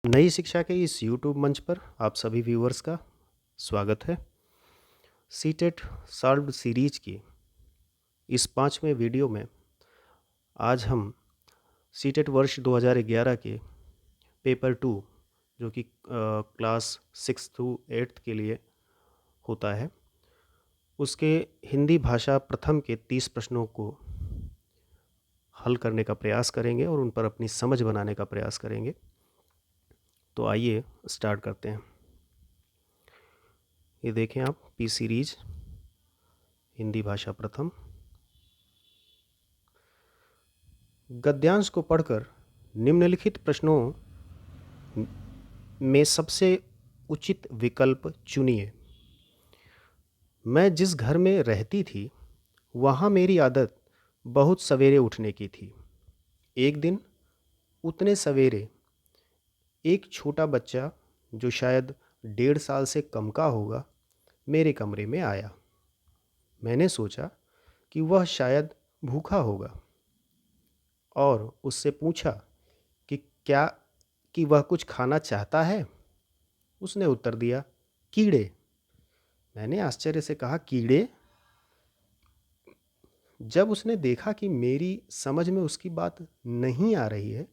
नई शिक्षा के इस यूट्यूब मंच पर आप सभी व्यूअर्स का स्वागत है। सीटेट सॉल्व्ड सीरीज की इस 5वें वीडियो में आज हम सीटेट वर्ष 2011 के पेपर 2 जो कि क्लास 6 to 8 के लिए होता है, उसके हिंदी भाषा प्रथम के 30 प्रश्नों को हल करने का प्रयास करेंगे और उन पर अपनी समझ बनाने का प्रयास करेंगे। तो आइए स्टार्ट करते हैं। ये देखें आप, पी सीरीज हिंदी भाषा प्रथम। गद्यांश को पढ़कर निम्नलिखित प्रश्नों में सबसे उचित विकल्प चुनिए। मैं जिस घर में रहती थी वहाँ मेरी आदत बहुत सवेरे उठने की थी। एक दिन उतने सवेरे एक छोटा बच्चा जो शायद 1.5 साल से कम का होगा मेरे कमरे में आया। मैंने सोचा कि वह शायद भूखा होगा और उससे पूछा कि वह कुछ खाना चाहता है। उसने उत्तर दिया, कीड़े। मैंने आश्चर्य से कहा, कीड़े? जब उसने देखा कि मेरी समझ में उसकी बात नहीं आ रही है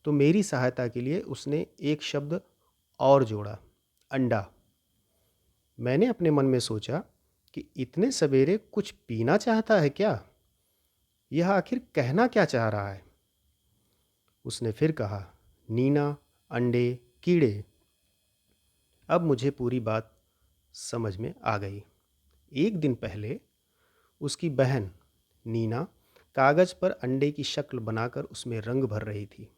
तो मेरी सहायता के लिए उसने एक शब्द और जोड़ा, अंडा। मैंने अपने मन में सोचा कि इतने सवेरे कुछ पीना चाहता है क्या? यह आखिर कहना क्या चाह रहा है? उसने फिर कहा, नीना, अंडे, कीड़े। अब मुझे पूरी बात समझ में आ गई। एक दिन पहले उसकी बहन नीना कागज़ पर अंडे की शक्ल बनाकर उसमें रंग भर रही थी।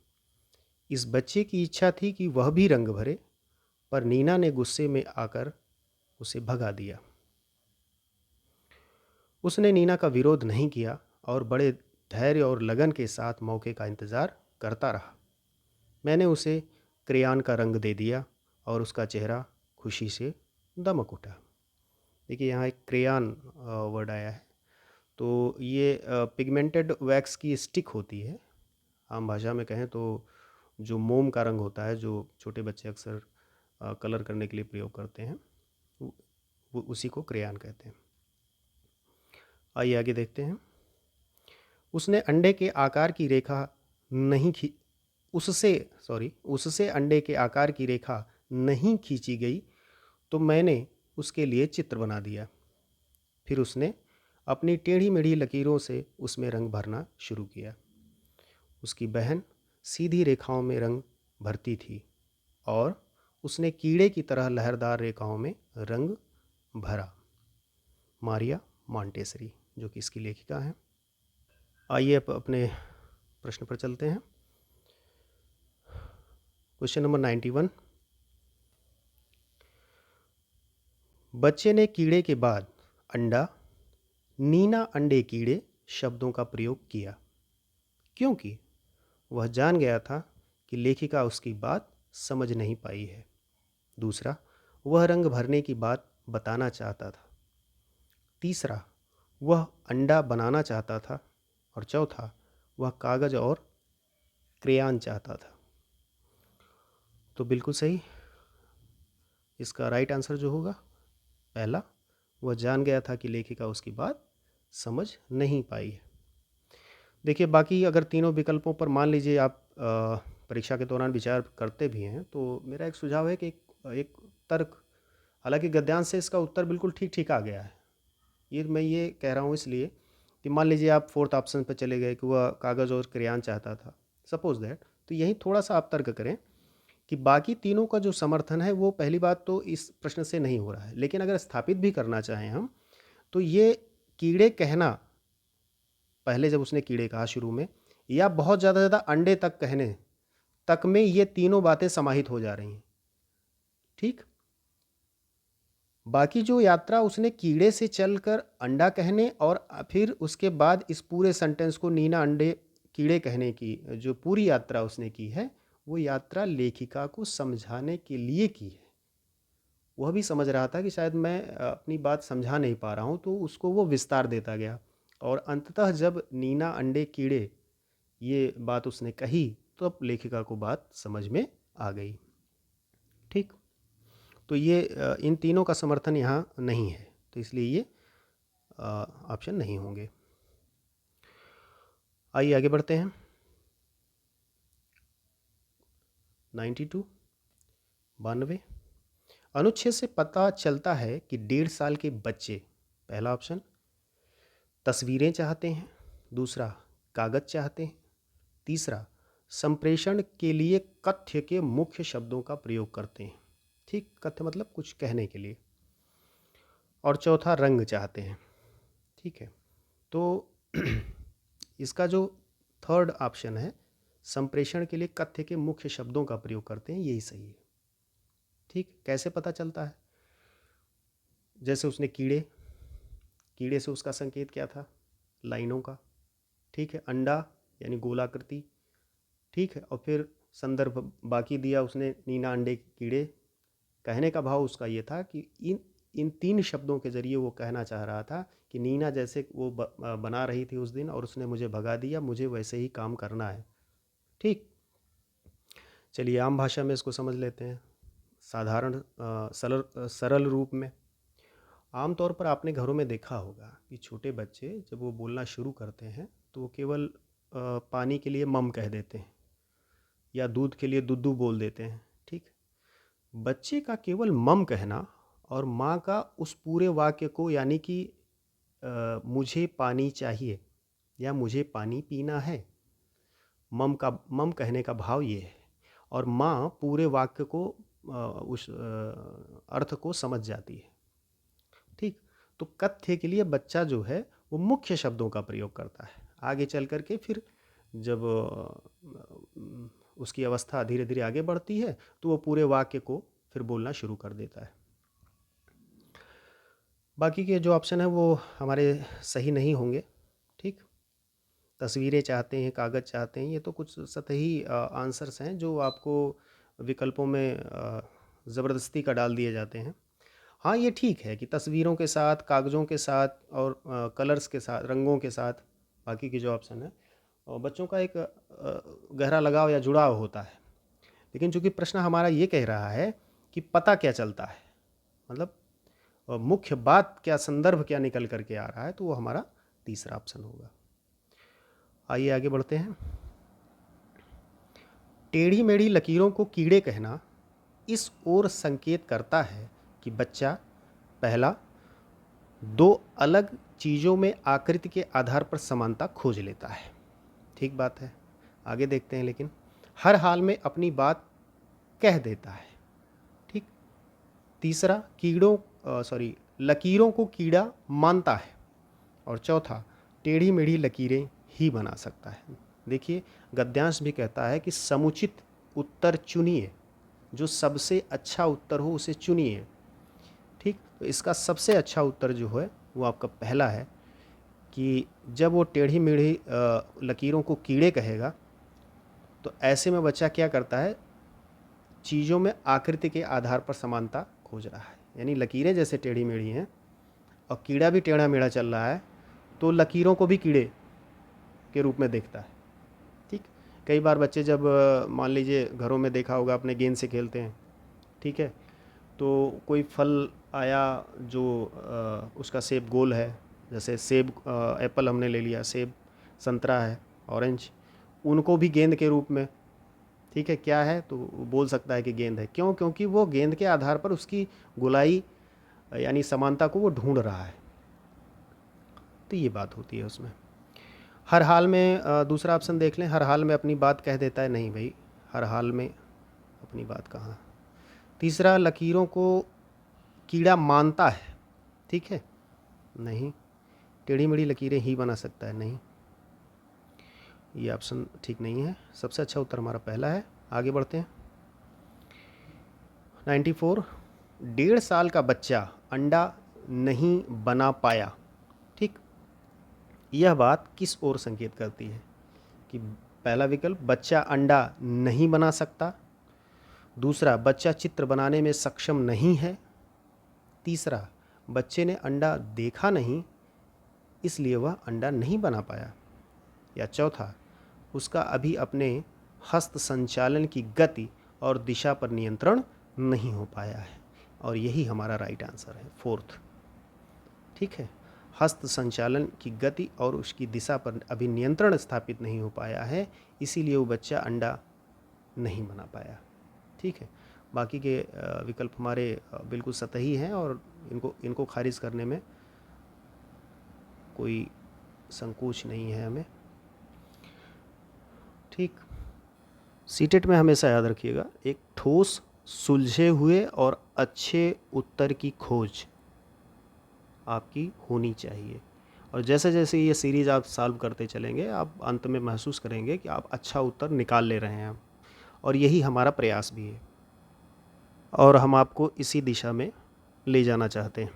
इस बच्चे की इच्छा थी कि वह भी रंग भरे, पर नीना ने गुस्से में आकर उसे भगा दिया। उसने नीना का विरोध नहीं किया और बड़े धैर्य और लगन के साथ मौके का इंतज़ार करता रहा। मैंने उसे क्रेयॉन का रंग दे दिया और उसका चेहरा खुशी से दमक उठा। देखिए, यहाँ एक क्रेयॉन वर्ड आया है। तो ये पिगमेंटेड वैक्स की स्टिक होती है। आम भाषा में कहें तो जो मोम का रंग होता है, जो छोटे बच्चे अक्सर कलर करने के लिए प्रयोग करते हैं, वो उसी को क्रेयॉन कहते हैं। आइए आगे देखते हैं। उसने अंडे के आकार की रेखा नहीं खी उससे अंडे के आकार की रेखा नहीं खींची गई तो मैंने उसके लिए चित्र बना दिया। फिर उसने अपनी टेढ़ी मेढ़ी लकीरों से उसमें रंग भरना शुरू किया। उसकी बहन सीधी रेखाओं में रंग भरती थी और उसने कीड़े की तरह लहरदार रेखाओं में रंग भरा। मारिया मॉन्टेसरी, जो कि इसकी लेखिका हैं। आइए अब अपने प्रश्न पर चलते हैं। Question number 91। बच्चे ने कीड़े के बाद अंडा, नीना, अंडे, कीड़े शब्दों का प्रयोग किया क्योंकि वह जान गया था कि लेखिका उसकी बात समझ नहीं पाई है। दूसरा, वह रंग भरने की बात बताना चाहता था। तीसरा, वह अंडा बनाना चाहता था। और चौथा, वह कागज़ और क्रेयॉन चाहता था। तो बिल्कुल सही, इसका राइट आंसर जो होगा पहला, वह जान गया था कि लेखिका उसकी बात समझ नहीं पाई है। देखिए, बाकी अगर तीनों विकल्पों पर मान लीजिए आप परीक्षा के दौरान विचार करते भी हैं तो मेरा एक सुझाव है कि एक तर्क, हालांकि गद्यांश से इसका उत्तर बिल्कुल ठीक ठीक आ गया है। मैं ये कह रहा हूँ इसलिए कि मान लीजिए आप फोर्थ ऑप्शन पर चले गए कि वह कागज़ और क्रेयॉन चाहता था, सपोज दैट, तो यही थोड़ा सा आप तर्क करें कि बाकी तीनों का जो समर्थन है वो पहली बात तो इस प्रश्न से नहीं हो रहा है, लेकिन अगर स्थापित भी करना चाहें हम तो ये कीड़े कहना, पहले जब उसने कीड़े कहा शुरू में, या बहुत ज़्यादा अंडे तक कहने तक में ये तीनों बातें समाहित हो जा रही हैं। ठीक, बाकी जो यात्रा उसने कीड़े से चलकर अंडा कहने और फिर उसके बाद इस पूरे सेंटेंस को नीना, अंडे, कीड़े कहने की जो पूरी यात्रा उसने की है, वो यात्रा लेखिका को समझाने के लिए की है। वह भी समझ रहा था कि शायद मैं अपनी बात समझा नहीं पा रहा हूँ, तो उसको वो विस्तार देता गया और अंततः जब नीना, अंडे, कीड़े ये बात उसने कही तो अब लेखिका को बात समझ में आ गई। ठीक। तो ये इन तीनों का समर्थन यहाँ नहीं है, तो इसलिए ये ऑप्शन नहीं होंगे। आइए आगे बढ़ते हैं। 92 92 अनुच्छेद से पता चलता है कि 1.5 साल के बच्चे, पहला ऑप्शन, तस्वीरें चाहते हैं, दूसरा कागज चाहते हैं, तीसरा संप्रेषण के लिए कथ्य के मुख्य शब्दों का प्रयोग करते हैं। ठीक, कथ्य मतलब कुछ कहने के लिए, और चौथा रंग चाहते हैं। ठीक है, तो इसका जो थर्ड ऑप्शन है, संप्रेषण के लिए कथ्य के मुख्य शब्दों का प्रयोग करते हैं, यही सही है। ठीक, कैसे पता चलता है? जैसे उसने कीड़े से उसका संकेत क्या था? लाइनों का। ठीक है, अंडा यानी गोलाकृति। ठीक है, और फिर संदर्भ बाकी दिया उसने, नीना अंडे कीड़े। कहने का भाव उसका ये था कि इन 3 शब्दों के ज़रिए वो कहना चाह रहा था कि नीना जैसे वो बना रही थी उस दिन और उसने मुझे भगा दिया, मुझे वैसे ही काम करना है। ठीक, चलिए आम भाषा में इसको समझ लेते हैं, साधारण सरल रूप में। आमतौर पर आपने घरों में देखा होगा कि छोटे बच्चे जब वो बोलना शुरू करते हैं तो वो केवल पानी के लिए मम कह देते हैं या दूध के लिए दुद्धू बोल देते हैं। ठीक, बच्चे का केवल मम कहना और माँ का उस पूरे वाक्य को, यानी कि मुझे पानी चाहिए या मुझे पानी पीना है, मम कहने का भाव ये है, और माँ पूरे वाक्य को उस अर्थ को समझ जाती है। ठीक, तो कथ्य के लिए बच्चा जो है वो मुख्य शब्दों का प्रयोग करता है। आगे चल कर के फिर जब उसकी अवस्था धीरे धीरे आगे बढ़ती है तो वो पूरे वाक्य को फिर बोलना शुरू कर देता है। बाकी के जो ऑप्शन है वो हमारे सही नहीं होंगे। ठीक, तस्वीरें चाहते हैं, कागज़ चाहते हैं, ये तो कुछ सतही आंसर्स हैं जो आपको विकल्पों में ज़बरदस्ती का डाल दिए जाते हैं। हाँ, ये ठीक है कि तस्वीरों के साथ, कागज़ों के साथ और कलर्स के साथ, रंगों के साथ, बाकी के जो ऑप्शन है और बच्चों का एक गहरा लगाव या जुड़ाव होता है। लेकिन चूंकि प्रश्न हमारा ये कह रहा है कि पता क्या चलता है, मतलब मुख्य बात क्या, संदर्भ क्या निकल करके आ रहा है, तो वो हमारा तीसरा ऑप्शन होगा। आइए आगे बढ़ते हैं। टेढ़ी मेढ़ी लकीरों को कीड़े कहना इस ओर संकेत करता है कि बच्चा, पहला, दो अलग चीज़ों में आकृति के आधार पर समानता खोज लेता है। ठीक बात है, आगे देखते हैं। लेकिन हर हाल में अपनी बात कह देता है। ठीक, तीसरा, लकीरों को कीड़ा मानता है, और चौथा, टेढ़ी मेढ़ी लकीरें ही बना सकता है। देखिए, गद्यांश भी कहता है कि समुचित उत्तर चुनिए, जो सबसे अच्छा उत्तर हो उसे चुनिए। ठीक, तो इसका सबसे अच्छा उत्तर जो है वो आपका पहला है कि जब वो टेढ़ी मेढ़ी लकीरों को कीड़े कहेगा तो ऐसे में बच्चा क्या करता है, चीज़ों में आकृति के आधार पर समानता खोज रहा है। यानी लकीरें जैसे टेढ़ी मेढ़ी हैं और कीड़ा भी टेढ़ा मेढ़ा चल रहा है, तो लकीरों को भी कीड़े के रूप में देखता है। ठीक, कई बार बच्चे जब मान लीजिए घरों में देखा होगा अपने, गेंद से खेलते हैं, ठीक है, तो कोई फल आया जो उसका शेप गोल है, जैसे सेब, एप्पल हमने ले लिया, सेब, संतरा है, ऑरेंज, उनको भी गेंद के रूप में, ठीक है, क्या है तो बोल सकता है कि गेंद है। क्यों? क्योंकि वो गेंद के आधार पर उसकी गोलाई यानी समानता को वो ढूंढ रहा है। तो ये बात होती है उसमें। हर हाल में दूसरा ऑप्शन देख लें, हर हाल में अपनी बात कह देता है। नहीं भाई, हर हाल में अपनी बात कहाँ। तीसरा, लकीरों को कीड़ा मानता है। ठीक है, नहीं। टेढ़ी मेढ़ी लकीरें ही बना सकता है, नहीं, ये ऑप्शन ठीक नहीं है। सबसे अच्छा उत्तर हमारा पहला है। आगे बढ़ते हैं। 94, 1.5 साल का बच्चा अंडा नहीं बना पाया। ठीक, यह बात किस ओर संकेत करती है? कि पहला विकल्प, बच्चा अंडा नहीं बना सकता। दूसरा, बच्चा चित्र बनाने में सक्षम नहीं है। तीसरा, बच्चे ने अंडा देखा नहीं इसलिए वह अंडा नहीं बना पाया। या चौथा, उसका अभी अपने हस्त संचालन की गति और दिशा पर नियंत्रण नहीं हो पाया है, और यही हमारा राइट आंसर है, फोर्थ। ठीक है, हस्त संचालन की गति और उसकी दिशा पर अभी नियंत्रण स्थापित नहीं हो पाया है, इसीलिए वो बच्चा अंडा नहीं बना पाया। ठीक है, बाकी के विकल्प हमारे बिल्कुल सतही हैं, और इनको खारिज करने में कोई संकोच नहीं है हमें। ठीक, सीटेट में हमेशा याद रखिएगा, एक ठोस, सुलझे हुए और अच्छे उत्तर की खोज आपकी होनी चाहिए। और जैसे जैसे ये सीरीज़ आप सॉल्व करते चलेंगे, आप अंत में महसूस करेंगे कि आप अच्छा उत्तर निकाल ले रहे हैं, और यही हमारा प्रयास भी है, और हम आपको इसी दिशा में ले जाना चाहते हैं।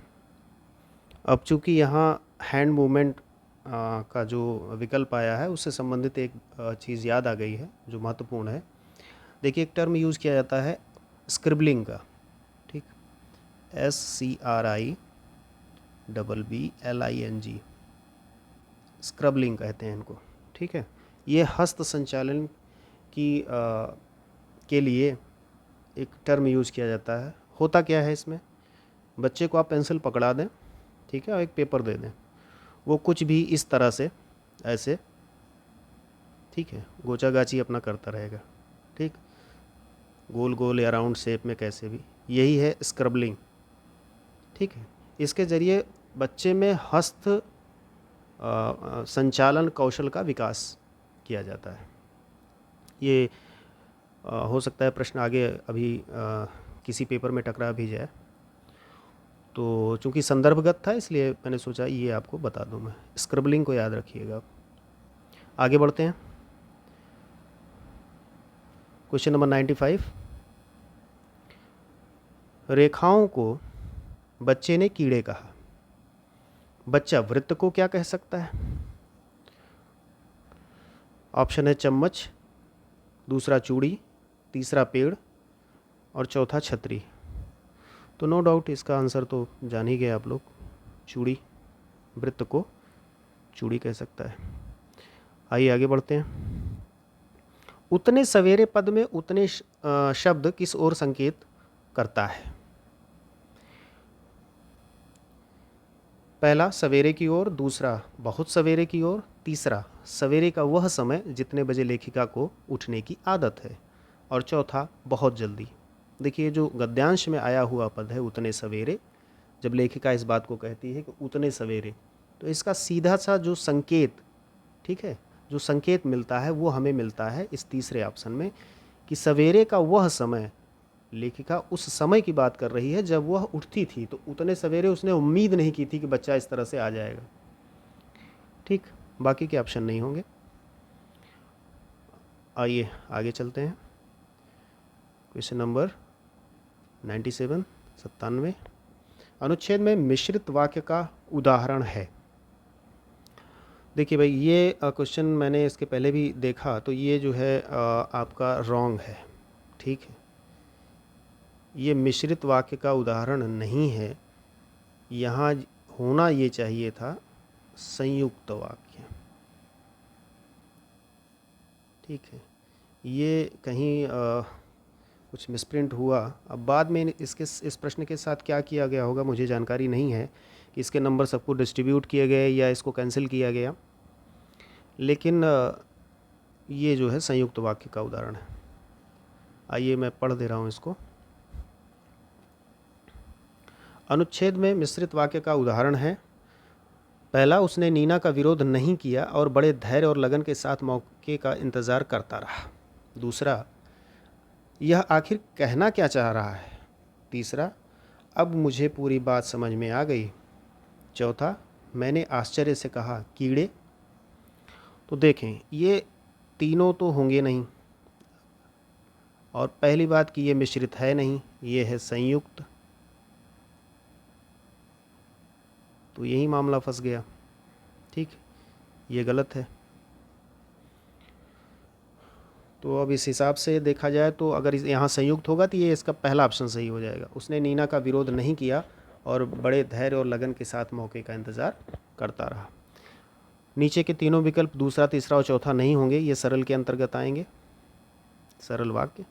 अब चूँकि यहाँ हैंड मूवमेंट का जो विकल्प आया है, उससे संबंधित एक चीज़ याद आ गई है जो महत्वपूर्ण है। देखिए, एक टर्म यूज़ किया जाता है स्क्रिबलिंग का। ठीक, SCRIBBLING, स्क्रबलिंग कहते हैं इनको। ठीक है, ये हस्त संचालन के लिए एक टर्म यूज़ किया जाता है। होता क्या है इसमें, बच्चे को आप पेंसिल पकड़ा दें, ठीक है, और एक पेपर दे दें, वो कुछ भी इस तरह से ऐसे, ठीक है, गोचा गाची अपना करता रहेगा। ठीक, गोल गोल या राउंड शेप में कैसे भी, यही है स्क्रबलिंग। ठीक है, इसके ज़रिए बच्चे में हस्त संचालन कौशल का विकास किया जाता है। ये हो सकता है प्रश्न आगे अभी किसी पेपर में टकरा भी जाए, तो चूंकि संदर्भगत था इसलिए मैंने सोचा ये आपको बता दूं मैं। स्क्रबलिंग को याद रखिएगा। आगे बढ़ते हैं, क्वेश्चन नंबर 95। रेखाओं को बच्चे ने कीड़े कहा, बच्चा वृत्त को क्या कह सकता है? ऑप्शन है चम्मच, दूसरा चूड़ी, तीसरा पेड़, और चौथा छतरी। तो नो डाउट इसका आंसर तो जान ही गए आप लोग, चूड़ी, वृत्त को चूड़ी कह सकता है। आइए आगे बढ़ते हैं। उतने सवेरे पद में उतने शब्द किस ओर संकेत करता है? पहला सवेरे की ओर, दूसरा बहुत सवेरे की ओर, तीसरा सवेरे का वह समय जितने बजे लेखिका को उठने की आदत है, और चौथा बहुत जल्दी। देखिए, जो गद्यांश में आया हुआ पद है उतने सवेरे, जब लेखिका इस बात को कहती है कि उतने सवेरे, तो इसका सीधा सा जो संकेत, ठीक है, जो संकेत मिलता है वो हमें मिलता है इस तीसरे ऑप्शन में, कि सवेरे का वह समय, लेखिका उस समय की बात कर रही है जब वह उठती थी, तो उतने सवेरे उसने उम्मीद नहीं की थी कि बच्चा इस तरह से आ जाएगा। ठीक, बाकी के ऑप्शन नहीं होंगे। आइए आगे चलते हैं, क्वेश्चन नंबर 97। अनुच्छेद में मिश्रित वाक्य का उदाहरण है। देखिए भाई, ये क्वेश्चन मैंने इसके पहले भी देखा, तो ये जो है आपका रॉन्ग है। ठीक है, ये मिश्रित वाक्य का उदाहरण नहीं है, यहाँ होना ये चाहिए था संयुक्त वाक्य। ठीक है, ये कहीं कुछ मिसप्रिंट हुआ। अब बाद में इस प्रश्न के साथ क्या किया गया होगा मुझे जानकारी नहीं है कि इसके नंबर सबको डिस्ट्रीब्यूट किए गए या इसको कैंसिल किया गया, लेकिन ये जो है संयुक्त वाक्य का उदाहरण है। आइए मैं पढ़ दे रहा हूँ इसको। अनुच्छेद में मिश्रित वाक्य का उदाहरण है। पहला, उसने नीना का विरोध नहीं किया और बड़े धैर्य और लगन के साथ मौके का इंतज़ार करता रहा। दूसरा, यह आखिर कहना क्या चाह रहा है। तीसरा, अब मुझे पूरी बात समझ में आ गई। चौथा, मैंने आश्चर्य से कहा, कीड़े। तो देखें, ये तीनों तो होंगे नहीं, और पहली बात कि ये मिश्रित है नहीं, ये है संयुक्त, तो यही मामला फंस गया। ठीक, ये गलत है। तो अब इस हिसाब से देखा जाए तो अगर यहाँ संयुक्त होगा तो ये इसका पहला ऑप्शन सही हो जाएगा। उसने नीना का विरोध नहीं किया और बड़े धैर्य और लगन के साथ मौके का इंतज़ार करता रहा। नीचे के तीनों विकल्प दूसरा, तीसरा और चौथा नहीं होंगे, ये सरल के अंतर्गत आएंगे, सरल वाक्य।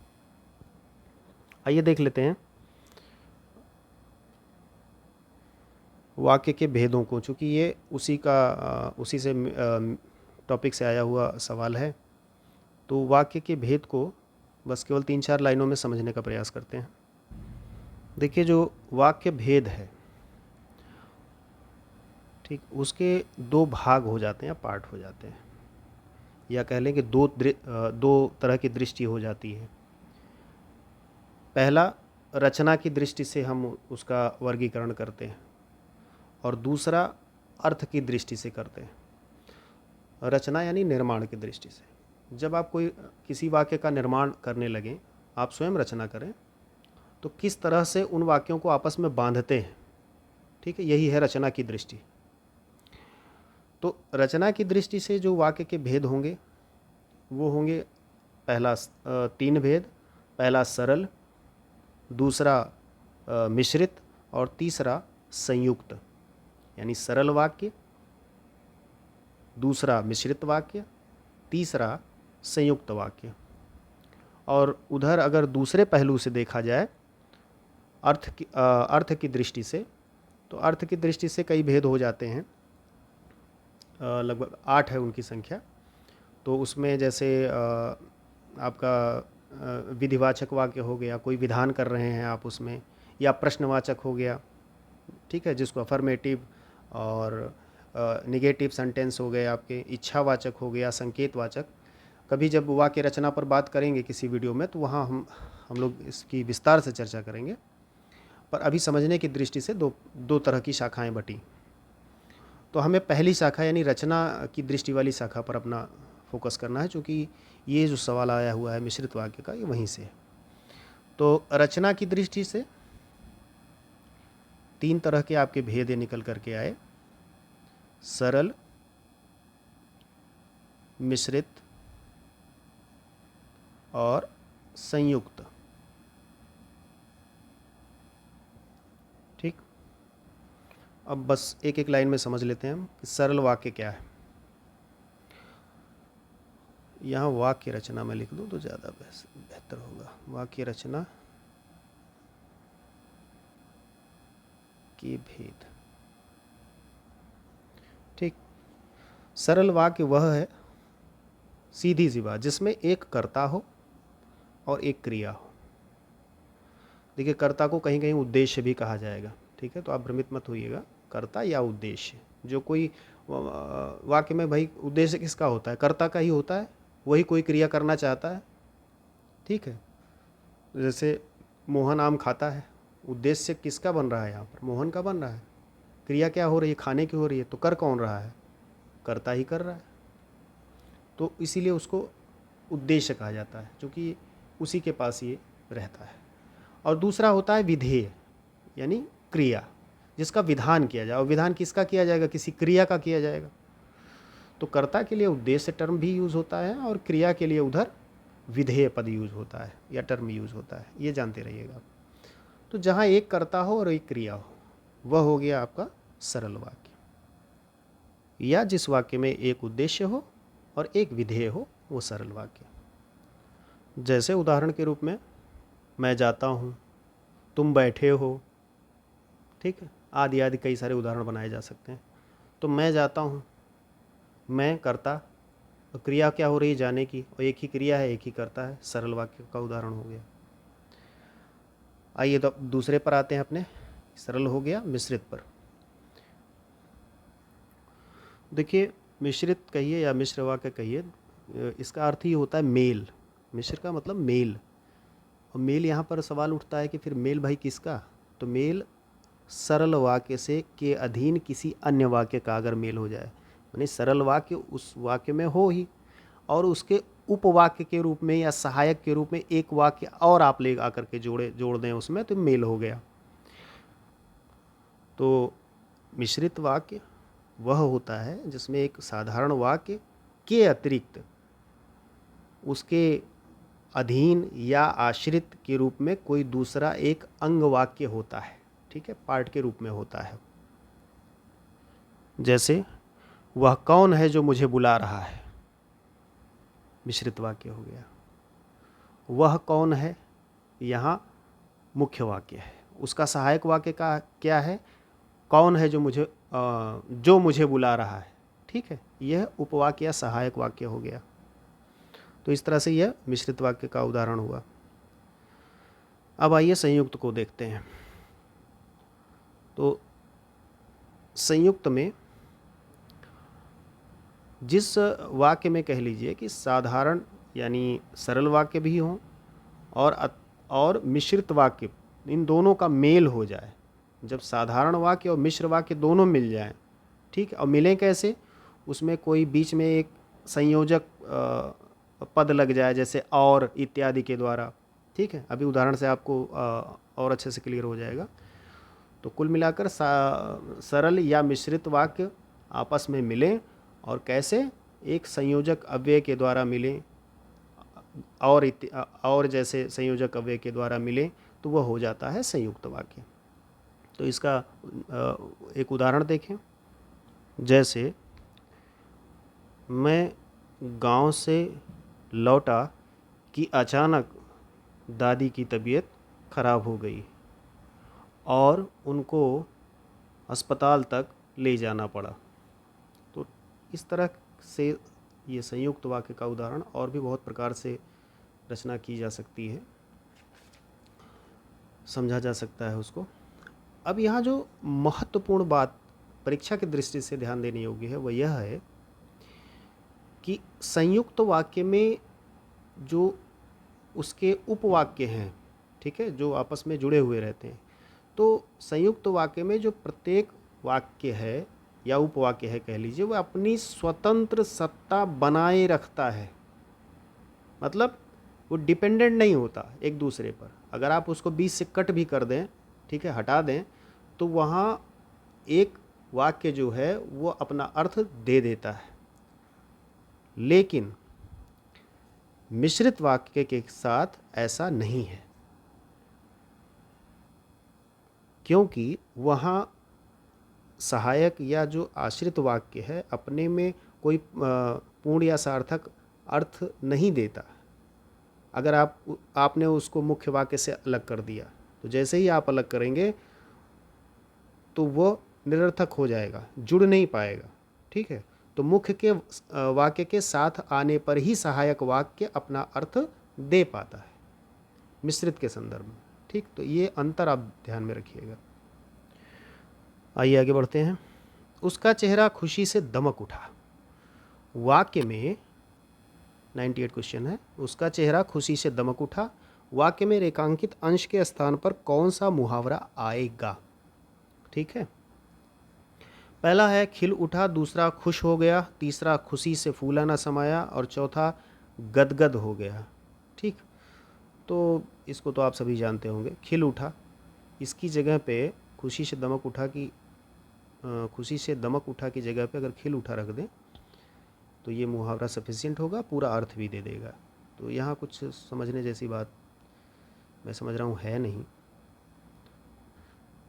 आइए देख लेते हैं वाक्य के भेदों को, चूँकि ये उसी से टॉपिक से आया हुआ सवाल है। तो वाक्य के भेद को बस केवल 3-4 लाइनों में समझने का प्रयास करते हैं। देखिए, जो वाक्य भेद है, ठीक, उसके 2 भाग हो जाते हैं, पार्ट हो जाते हैं, या कह लें कि दो तरह की दृष्टि हो जाती है। पहला, रचना की दृष्टि से हम उसका वर्गीकरण करते हैं, और दूसरा अर्थ की दृष्टि से करते हैं। रचना यानी निर्माण की दृष्टि से। जब आप किसी वाक्य का निर्माण करने लगें, आप स्वयं रचना करें, तो किस तरह से उन वाक्यों को आपस में बांधते हैं, ठीक है, यही है रचना की दृष्टि। तो रचना की दृष्टि से जो वाक्य के भेद होंगे वो होंगे, पहला 3 भेद। पहला सरल, दूसरा मिश्रित, और तीसरा संयुक्त। यानी सरल वाक्य, दूसरा मिश्रित वाक्य, तीसरा संयुक्त वाक्य। और उधर अगर दूसरे पहलू से देखा जाए, अर्थ की दृष्टि से, तो अर्थ की दृष्टि से कई भेद हो जाते हैं, लगभग 8 है उनकी संख्या। तो उसमें जैसे आपका विधिवाचक वाक्य हो गया, कोई विधान कर रहे हैं आप उसमें, या प्रश्नवाचक हो गया, ठीक है, जिसको अफर्मेटिव और निगेटिव सेंटेंस हो गए आपके, इच्छावाचक हो गया, संकेतवाचक। कभी जब वाक्य रचना पर बात करेंगे किसी वीडियो में, तो वहाँ हम लोग इसकी विस्तार से चर्चा करेंगे। पर अभी समझने की दृष्टि से दो तरह की शाखाएं बटी। तो हमें पहली शाखा यानी रचना की दृष्टि वाली शाखा पर अपना फोकस करना है, क्योंकि ये जो सवाल आया हुआ है मिश्रित वाक्य का, ये वहीं से है। तो रचना की दृष्टि से 3 तरह के आपके भेद निकल करके आए: सरल, मिश्रित और संयुक्त। ठीक, अब बस एक एक लाइन में समझ लेते हैं हम कि सरल वाक्य क्या है। यहाँ वाक्य रचना में लिख दूँ तो ज़्यादा बेहतर होगा। वाक्य रचना के भेद। ठीक, सरल वाक्य वह है, सीधी सी बात, जिसमें एक कर्ता हो और एक क्रिया हो। देखिए, कर्ता को कहीं कहीं उद्देश्य भी कहा जाएगा, ठीक है, तो आप भ्रमित मत होइएगा, कर्ता या उद्देश्य। जो कोई वाक्य में भाई उद्देश्य किसका होता है? कर्ता का ही होता है, वही कोई क्रिया करना चाहता है, ठीक है। जैसे मोहन आम खाता है, उद्देश्य किसका बन रहा है यहाँ पर? मोहन का बन रहा है। क्रिया क्या हो रही है? खाने की हो रही है। तो कर कौन रहा है? कर्ता ही कर रहा है। तो इसीलिए उसको उद्देश्य कहा जाता है, क्योंकि उसी के पास ये रहता है। और दूसरा होता है विधेय, यानी क्रिया, जिसका विधान किया जाए। और विधान किसका किया जाएगा? किसी क्रिया का किया जाएगा। तो कर्ता के लिए उद्देश्य टर्म भी यूज़ होता है, और क्रिया के लिए उधर विधेय पद यूज़ होता है या टर्म यूज़ होता है, ये जानते रहिएगा। तो जहाँ एक कर्ता हो और एक क्रिया हो, वह हो गया आपका सरल वाक्य। या जिस वाक्य में एक उद्देश्य हो और एक विधेय हो, वो सरल वाक्य। जैसे उदाहरण के रूप में, मैं जाता हूँ, तुम बैठे हो, ठीक है, आदि आदि कई सारे उदाहरण बनाए जा सकते हैं। तो मैं जाता हूँ, मैं कर्ता, और क्रिया क्या हो रही है? जाने की, और एक ही क्रिया है, एक ही कर्ता है। सरल वाक्य का उदाहरण हो गया। आइए तो दूसरे पर आते हैं अपने। सरल हो गया, मिश्रित पर। देखिए, मिश्रित कहिए या मिश्र वाक्य कहिए, इसका अर्थ ही होता है मेल। मिश्र का मतलब मेल। और मेल यहाँ पर सवाल उठता है कि फिर मेल भाई किसका? तो मेल सरल वाक्य से के अधीन किसी अन्य वाक्य का अगर मेल हो जाए, यानी सरल वाक्य उस वाक्य में हो ही, और उसके उपवाक्य के रूप में या सहायक के रूप में एक वाक्य और आप ले आकर के जोड़ दें उसमें, तो मेल हो गया। तो मिश्रित वाक्य वह होता है जिसमें एक साधारण वाक्य के अतिरिक्त उसके अधीन या आश्रित के रूप में कोई दूसरा एक अंग वाक्य होता है, ठीक है, पार्ट के रूप में होता है। जैसे, वह कौन है जो मुझे बुला रहा है? मिश्रित वाक्य हो गया। वह कौन है, यहाँ मुख्य वाक्य है। उसका सहायक वाक्य का क्या है? कौन है जो मुझे बुला रहा है। ठीक है, यह उपवाक्य या सहायक वाक्य हो गया। तो इस तरह से यह मिश्रित वाक्य का उदाहरण हुआ। अब आइए संयुक्त को देखते हैं। तो संयुक्त में जिस वाक्य में कह लीजिए कि साधारण यानी सरल वाक्य भी हों और मिश्रित वाक्य, इन दोनों का मेल हो जाए, जब साधारण वाक्य और मिश्र वाक्य दोनों मिल जाएं, ठीक है, और मिलें कैसे? उसमें कोई बीच में एक संयोजक पद लग जाए, जैसे और इत्यादि के द्वारा। ठीक है, अभी उदाहरण से आपको और अच्छे से क्लियर हो जाएगा। तो कुल मिलाकर सरल या मिश्रित वाक्य आपस में मिलें और कैसे? एक संयोजक अव्यय के द्वारा मिलें और जैसे संयोजक अव्यय के द्वारा मिलें तो वह हो जाता है संयुक्त वाक्य। तो इसका एक उदाहरण देखें। जैसे मैं गांव से लौटा कि अचानक दादी की तबीयत खराब हो गई और उनको अस्पताल तक ले जाना पड़ा। तो इस तरह से ये संयुक्त वाक्य का उदाहरण और भी बहुत प्रकार से रचना की जा सकती है, समझा जा सकता है उसको। अब यहाँ जो महत्वपूर्ण बात परीक्षा की दृष्टि से ध्यान देने योग्य है वह यह है कि संयुक्त वाक्य में जो उसके उपवाक्य हैं, ठीक है, जो आपस में जुड़े हुए रहते हैं, तो संयुक्त वाक्य में जो प्रत्येक वाक्य है या उपवाक्य है कह लीजिए, वह अपनी स्वतंत्र सत्ता बनाए रखता है। मतलब वो डिपेंडेंट नहीं होता एक दूसरे पर। अगर आप उसको बीच से कट भी कर दें, ठीक है, हटा दें, तो वहाँ एक वाक्य जो है वो अपना अर्थ दे देता है। लेकिन मिश्रित वाक्य के साथ ऐसा नहीं है, क्योंकि वहाँ सहायक या जो आश्रित वाक्य है अपने में कोई पूर्ण या सार्थक अर्थ नहीं देता। अगर आपने उसको मुख्य वाक्य से अलग कर दिया, तो जैसे ही आप अलग करेंगे तो वो निरर्थक हो जाएगा, जुड़ नहीं पाएगा। ठीक है, तो मुख्य के वाक्य के साथ आने पर ही सहायक वाक्य अपना अर्थ दे पाता है मिश्रित के संदर्भ में। ठीक, तो ये अंतर आप ध्यान में रखिएगा। आइए आगे बढ़ते हैं। उसका चेहरा खुशी से दमक उठा। वाक्य में 98 क्वेश्चन है। उसका चेहरा खुशी से दमक उठा, वाक्य में रेखांकित अंश के स्थान पर कौन सा मुहावरा आएगा? ठीक है, पहला है खिल उठा, दूसरा खुश हो गया, तीसरा खुशी से फूला ना समाया और चौथा गदगद हो गया। ठीक, तो इसको तो आप सभी जानते होंगे। खिल उठा, इसकी जगह पे खुशी से दमक उठा की जगह पे अगर खिल उठा रख दें तो ये मुहावरा सफिशिएंट होगा, पूरा अर्थ भी दे देगा। तो यहाँ कुछ समझने जैसी बात मैं समझ रहा हूँ है नहीं।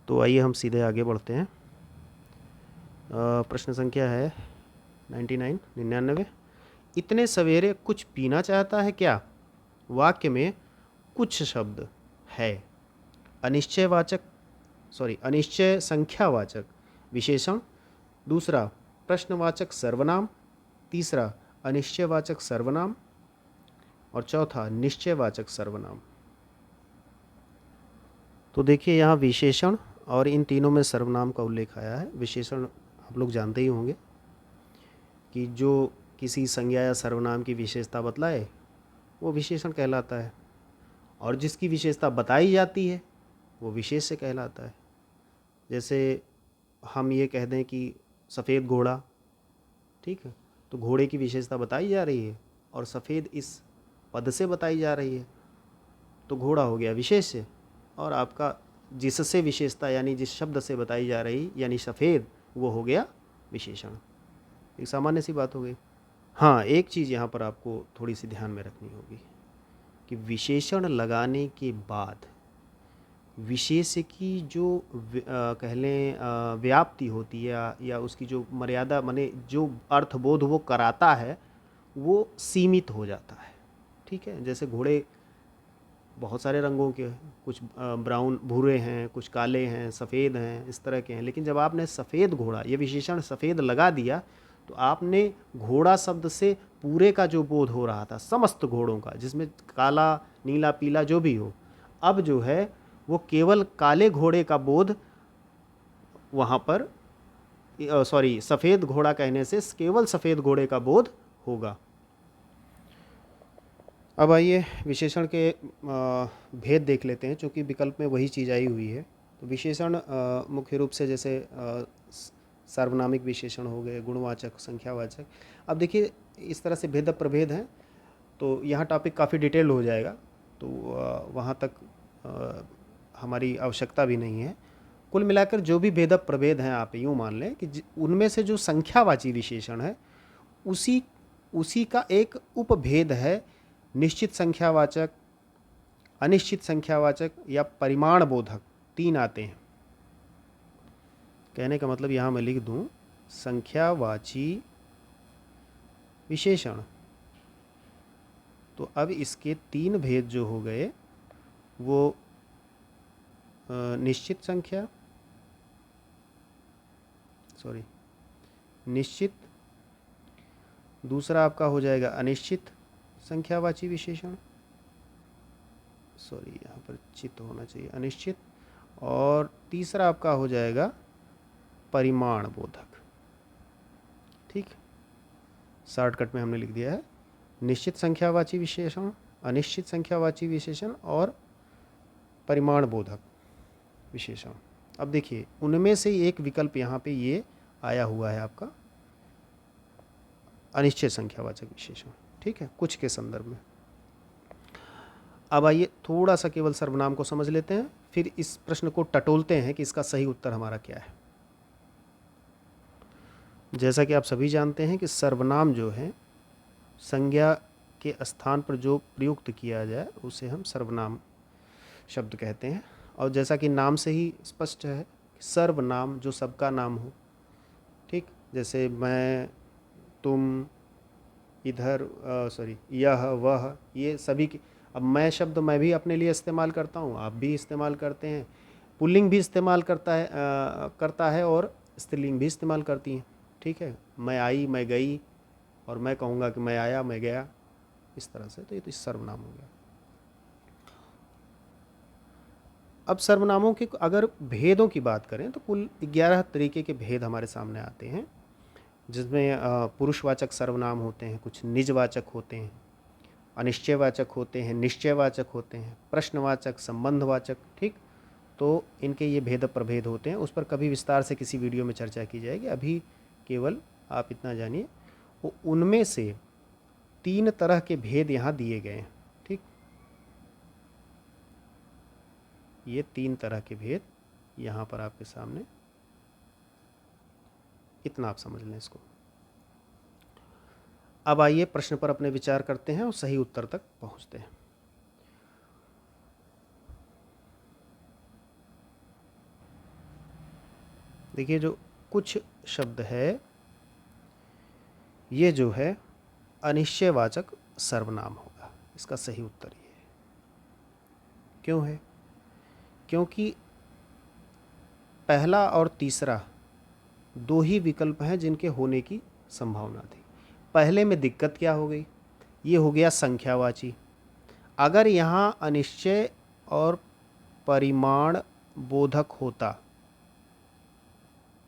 तो आइए हम सीधे आगे बढ़ते हैं। प्रश्न संख्या है 99। इतने सवेरे कुछ पीना चाहता है क्या? वाक्य में कुछ शब्द है अनिश्चय संख्यावाचक विशेषण, दूसरा प्रश्नवाचक सर्वनाम, तीसरा अनिश्चयवाचक सर्वनाम और चौथा निश्चयवाचक सर्वनाम। तो देखिए यहाँ विशेषण और इन तीनों में सर्वनाम का उल्लेख आया है। विशेषण आप लोग जानते ही होंगे कि जो किसी संज्ञा या सर्वनाम की विशेषता बतलाए वो विशेषण कहलाता है, और जिसकी विशेषता बताई जाती है वो विशेष्य कहलाता है। जैसे हम ये कह दें कि सफ़ेद घोड़ा, ठीक है, तो घोड़े की विशेषता बताई जा रही है और सफ़ेद इस पद से बताई जा रही है, तो घोड़ा हो गया विशेष्य, और आपका जिससे विशेषता यानी जिस शब्द से बताई जा रही यानी सफ़ेद, वो हो गया विशेषण। एक सामान्य सी बात हो गई। हाँ, एक चीज़ यहाँ पर आपको थोड़ी सी ध्यान में रखनी होगी कि विशेषण लगाने के बाद विशेष्य की जो कह लें व्याप्ति होती है या उसकी जो मर्यादा माने जो अर्थबोध वो कराता है वो सीमित हो जाता है। ठीक है, जैसे घोड़े बहुत सारे रंगों के, कुछ ब्राउन भूरे हैं, कुछ काले हैं, सफ़ेद हैं, इस तरह के हैं। लेकिन जब आपने सफ़ेद घोड़ा, ये विशेषण सफ़ेद लगा दिया, तो आपने घोड़ा शब्द से पूरे का जो बोध हो रहा था, समस्त घोड़ों का, जिसमें काला, नीला, पीला जो भी हो, अब जो है वो केवल काले घोड़े का बोध वहाँ पर, सॉरी, सफ़ेद घोड़ा कहने से केवल सफ़ेद घोड़े का बोध होगा। अब आइए विशेषण के भेद देख लेते हैं, चूँकि विकल्प में वही चीज़ आई हुई है। तो विशेषण मुख्य रूप से जैसे सार्वनामिक विशेषण हो गए, गुणवाचक, संख्यावाचक। अब देखिए इस तरह से भेद प्रभेद हैं, तो यहाँ टॉपिक काफ़ी डिटेल हो जाएगा, तो वहाँ तक हमारी आवश्यकता भी नहीं है। कुल मिलाकर जो भी भेद प्रभेद हैं, आप यूँ मान लें कि उनमें से जो संख्यावाची विशेषण है उसी का एक उपभेद है निश्चित संख्यावाचक, अनिश्चित संख्यावाचक या परिमाण बोधक। 3 आते हैं। कहने का मतलब यहाँ मैं लिख दूँ संख्यावाची विशेषण। तो अब इसके 3 भेद जो हो गए वो निश्चित संख्या, सॉरी निश्चित, दूसरा आपका हो जाएगा अनिश्चित संख्यावाची विशेषण, सॉरी यहाँ पर चित होना चाहिए, अनिश्चित, और तीसरा आपका हो जाएगा परिमाण बोधक। ठीक, शॉर्टकट में हमने लिख दिया है निश्चित संख्यावाची विशेषण, अनिश्चित संख्यावाची विशेषण और परिमाण बोधक विशेषण। अब देखिए उनमें से एक विकल्प यहाँ पे ये आया हुआ है आपका अनिश्चित संख्यावाचक विशेषण। ठीक है, कुछ के संदर्भ में। अब आइए थोड़ा सा केवल सर्वनाम को समझ लेते हैं, फिर इस प्रश्न को टटोलते हैं कि इसका सही उत्तर हमारा क्या है। जैसा कि आप सभी जानते हैं कि सर्वनाम जो है संज्ञा के स्थान पर जो प्रयुक्त किया जाए उसे हम सर्वनाम शब्द कहते हैं। और जैसा कि नाम से ही स्पष्ट है, सर्वनाम जो सबका नाम हो। ठीक, जैसे मैं, तुम, इधर, सॉरी, यह, वह, ये सभी की। अब मैं शब्द मैं भी अपने लिए इस्तेमाल करता हूँ, आप भी इस्तेमाल करते हैं, पुल्लिंग भी इस्तेमाल करता है और स्त्रीलिंग भी इस्तेमाल करती हैं। ठीक है, मैं आई, मैं गई, और मैं कहूँगा कि मैं आया, मैं गया, इस तरह से। तो ये तो सर्वनाम हो गया। अब सर्वनामों के अगर भेदों की बात करें तो कुल 11 तरीके के भेद हमारे सामने आते हैं, जिसमें पुरुषवाचक सर्वनाम होते हैं, कुछ निजवाचक होते हैं, अनिश्चयवाचक होते हैं, निश्चयवाचक होते हैं, प्रश्नवाचक, संबंधवाचक। ठीक, तो इनके ये भेद प्रभेद होते हैं, उस पर कभी विस्तार से किसी वीडियो में चर्चा की जाएगी। अभी केवल आप इतना जानिए, वो उनमें से 3 तरह के भेद यहाँ दिए गए हैं। ठीक, ये 3 तरह के भेद यहाँ पर आपके सामने, इतना आप समझ लें इसको। अब आइए प्रश्न पर अपने विचार करते हैं और सही उत्तर तक पहुँचते हैं। देखिए जो कुछ शब्द है, ये जो है अनिश्चयवाचक सर्वनाम होगा। इसका सही उत्तर ये है। क्यों है? क्योंकि पहला और तीसरा 2 ही विकल्प हैं जिनके होने की संभावना थी। पहले में दिक्कत क्या हो गई? ये हो गया संख्यावाची। अगर यहाँ अनिश्चय और परिमाण बोधक होता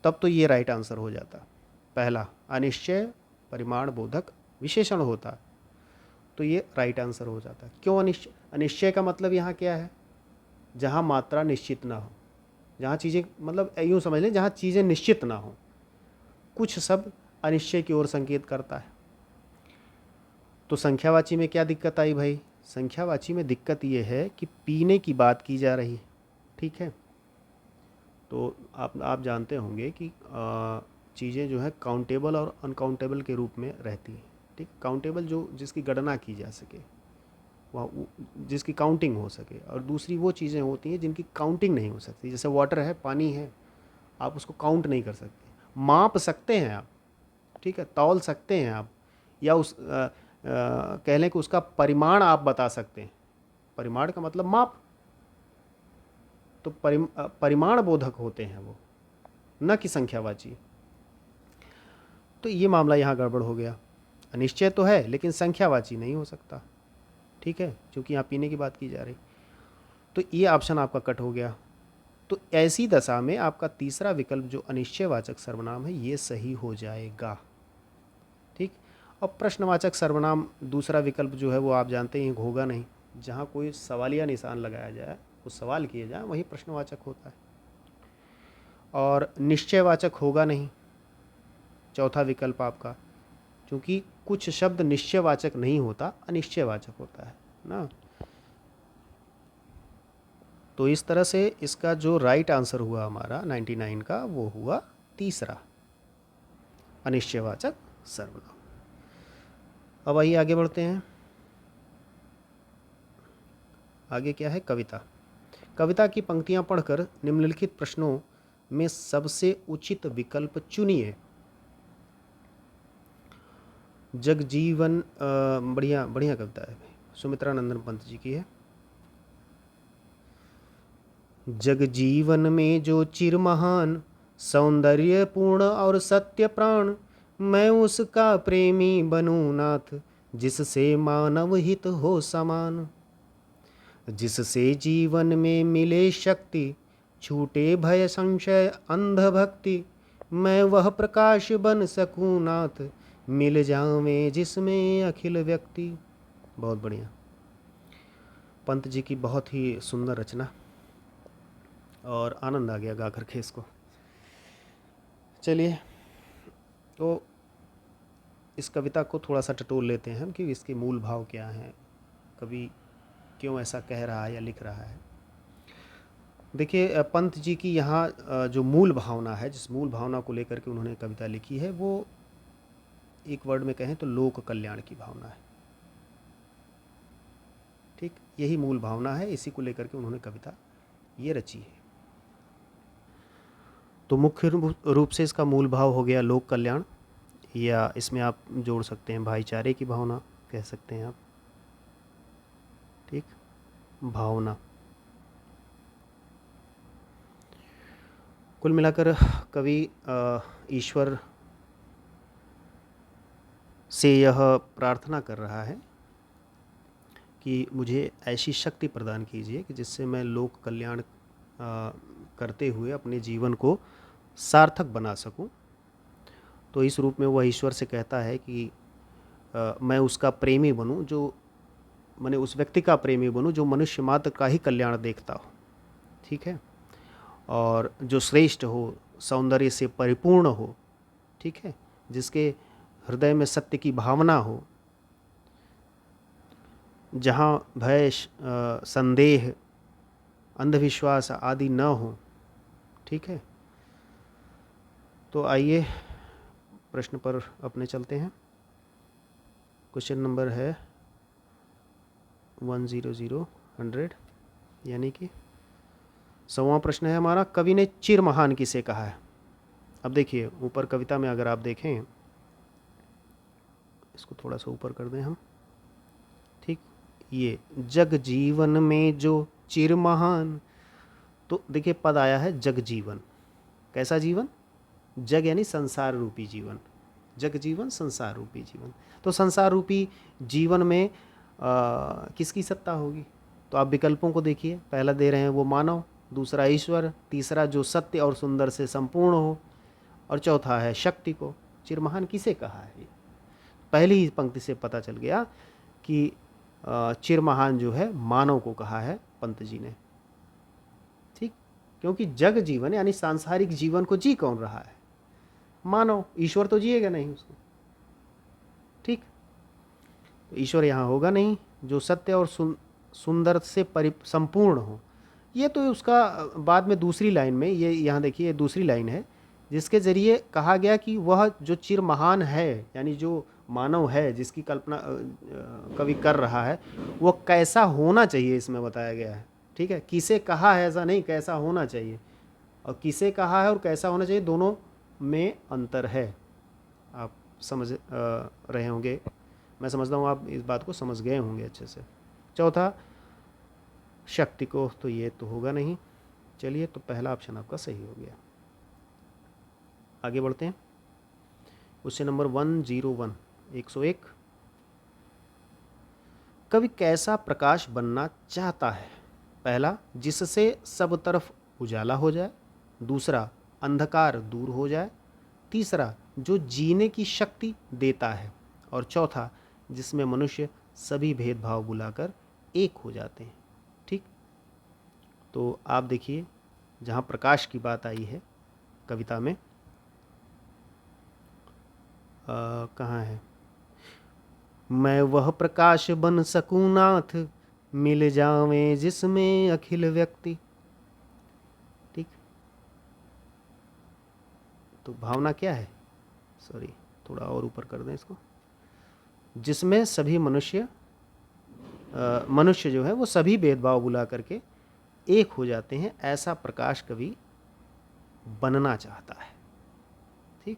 तब तो ये राइट आंसर हो जाता। पहला अनिश्चय परिमाण बोधक विशेषण होता तो ये राइट आंसर हो जाता। क्यों अनिश्चय? अनिश्चय का मतलब यहाँ क्या है? जहाँ मात्रा निश्चित ना हो, जहाँ चीज़ें, मतलब यूँ समझ लें, जहाँ चीज़ें निश्चित ना हो। कुछ शब्द अनिश्चय की ओर संकेत करता है। तो संख्यावाची में क्या दिक्कत आई भाई? संख्यावाची में दिक्कत ये है कि पीने की बात की जा रही है। ठीक है, तो आप जानते होंगे कि चीज़ें जो है काउंटेबल और अनकाउंटेबल के रूप में रहती हैं। ठीक, काउंटेबल जो जिसकी गणना की जा सके, वह जिसकी काउंटिंग हो सके, और दूसरी वो चीज़ें होती हैं जिनकी काउंटिंग नहीं हो सकती। जैसे वाटर है, पानी है, आप उसको काउंट नहीं कर सकते, माप सकते हैं आप। ठीक है, तौल सकते हैं आप, या कह लें कि उसका परिमाण आप बता सकते हैं। परिमाण का मतलब माप, तो परिमाण बोधक होते हैं वो, न कि संख्यावाची। तो ये मामला यहाँ गड़बड़ हो गया। अनिश्चय तो है लेकिन संख्यावाची नहीं हो सकता, ठीक है, क्योंकि यहाँ पीने की बात की जा रही। तो ये ऑप्शन आपका कट हो गया। तो ऐसी दशा में आपका तीसरा विकल्प जो अनिश्चयवाचक सर्वनाम है ये सही हो जाएगा, ठीक। अब प्रश्नवाचक सर्वनाम दूसरा विकल्प जो है वो आप जानते हैं होगा नहीं। जहाँ कोई सवालिया निशान लगाया जाए, वो सवाल किए जाए, वही प्रश्नवाचक होता है। और निश्चयवाचक होगा नहीं चौथा विकल्प आपका, क्योंकि कुछ शब्द निश्चयवाचक नहीं होता, अनिश्चयवाचक होता है ना। तो इस तरह से इसका जो राइट आंसर हुआ हमारा 99 का, वो हुआ तीसरा, अनिश्चयवाचक सर्वनाम। अब आइए आगे बढ़ते हैं। आगे क्या है, कविता। कविता की पंक्तियां पढ़कर निम्नलिखित प्रश्नों में सबसे उचित विकल्प चुनिए। जगजीवन, बढ़िया बढ़िया कविता है, सुमित्रा नंदन पंत जी की है। जगजीवन में जो चिर महान, सौंदर्य पूर्ण और सत्य प्राण, मैं उसका प्रेमी बनूं नाथ, जिससे मानव हित हो समान। जिससे जीवन में मिले शक्ति, छूटे भय संशय अंधभक्ति, मैं वह प्रकाश बन सकूं नाथ, मिल जावें जिसमें अखिल व्यक्ति। बहुत बढ़िया, पंत जी की बहुत ही सुंदर रचना, और आनंद आ गया गा करके इसको। चलिए, तो इस कविता को थोड़ा सा टटोल लेते हैं कि इसके मूल भाव क्या हैं, कवि क्यों ऐसा कह रहा है या लिख रहा है। देखिए, पंत जी की यहाँ जो मूल भावना है, जिस मूल भावना को लेकर के उन्होंने कविता लिखी है, वो एक वर्ड में कहें तो लोक कल्याण की भावना है, ठीक। यही मूल भावना है, इसी को लेकर के उन्होंने कविता ये रची है। तो मुख्य रूप से इसका मूल भाव हो गया लोक कल्याण, या इसमें आप जोड़ सकते हैं भाईचारे की भावना, कह सकते हैं आप, ठीक, भावना। कुल मिलाकर कवि ईश्वर से यह प्रार्थना कर रहा है कि मुझे ऐसी शक्ति प्रदान कीजिए कि जिससे मैं लोक कल्याण करते हुए अपने जीवन को सार्थक बना सकूं। तो इस रूप में वह ईश्वर से कहता है कि मैं उसका प्रेमी बनूं, जो मैंने उस व्यक्ति का प्रेमी बनूं जो मनुष्य मात्र का ही कल्याण देखता हो, ठीक है, और जो श्रेष्ठ हो, सौंदर्य से परिपूर्ण हो, ठीक है, जिसके हृदय में सत्य की भावना हो, जहाँ भय संदेह अंधविश्वास आदि न हो, ठीक है। तो आइए प्रश्न पर अपने चलते हैं। क्वेश्चन नंबर है 100, यानी कि 100वां प्रश्न है हमारा, कवि ने चिर महान किसे कहा है। अब देखिए, ऊपर कविता में अगर आप देखें, इसको थोड़ा सा ऊपर कर दें हम, ठीक, ये जग जीवन में जो चिर महान, तो देखिए पद आया है जग जीवन। कैसा जीवन? जग यानी संसार रूपी जीवन, जग जीवन संसार रूपी जीवन। तो संसार रूपी जीवन में किसकी सत्ता होगी? तो आप विकल्पों को देखिए, पहला दे रहे हैं वो मानव, दूसरा ईश्वर, तीसरा जो सत्य और सुंदर से संपूर्ण हो, और चौथा है शक्ति को। चिरमहान किसे कहा है? पहली ही पंक्ति से पता चल गया कि चिरमहान जो है मानव को कहा है पंत जी ने, ठीक, क्योंकि जग जीवन यानी सांसारिक जीवन को जी कौन रहा है? मानव। ईश्वर तो जिएगा नहीं उसको, ठीक। तो ईश्वर यहाँ होगा नहीं जो सत्य और सुंदर से संपूर्ण हो। ये तो उसका बाद में दूसरी लाइन में, ये यहाँ देखिए दूसरी लाइन है जिसके ज़रिए कहा गया कि वह जो चिर महान है, यानी जो मानव है जिसकी कल्पना कवि कर रहा है, वो कैसा होना चाहिए इसमें बताया गया है, ठीक है। किसे कहा है ऐसा नहीं, कैसा होना चाहिए, और किसे कहा है और कैसा होना चाहिए दोनों में अंतर है। आप समझ रहे होंगे, मैं समझता हूँ आप इस बात को समझ गए होंगे अच्छे से। चौथा, शक्ति को, तो ये तो होगा नहीं। चलिए, तो पहला ऑप्शन आपका सही हो गया। आगे बढ़ते हैं। Question number 101, 101। कवि कैसा प्रकाश बनना चाहता है? पहला, जिससे सब तरफ उजाला हो जाए। दूसरा, अंधकार दूर हो जाए। तीसरा, जो जीने की शक्ति देता है। और चौथा, जिसमें मनुष्य सभी भेदभाव भुलाकर एक हो जाते हैं। ठीक, तो आप देखिए, जहाँ प्रकाश की बात आई है कविता में, कहाँ है? मैं वह प्रकाश बन सकूं नाथ, मिल जावें जिसमें अखिल व्यक्ति। ठीक, तो भावना क्या है? सॉरी, थोड़ा और ऊपर कर दें इसको। जिसमें सभी मनुष्य जो है वो सभी भेदभाव भुला करके एक हो जाते हैं, ऐसा प्रकाश कवि बनना चाहता है। ठीक,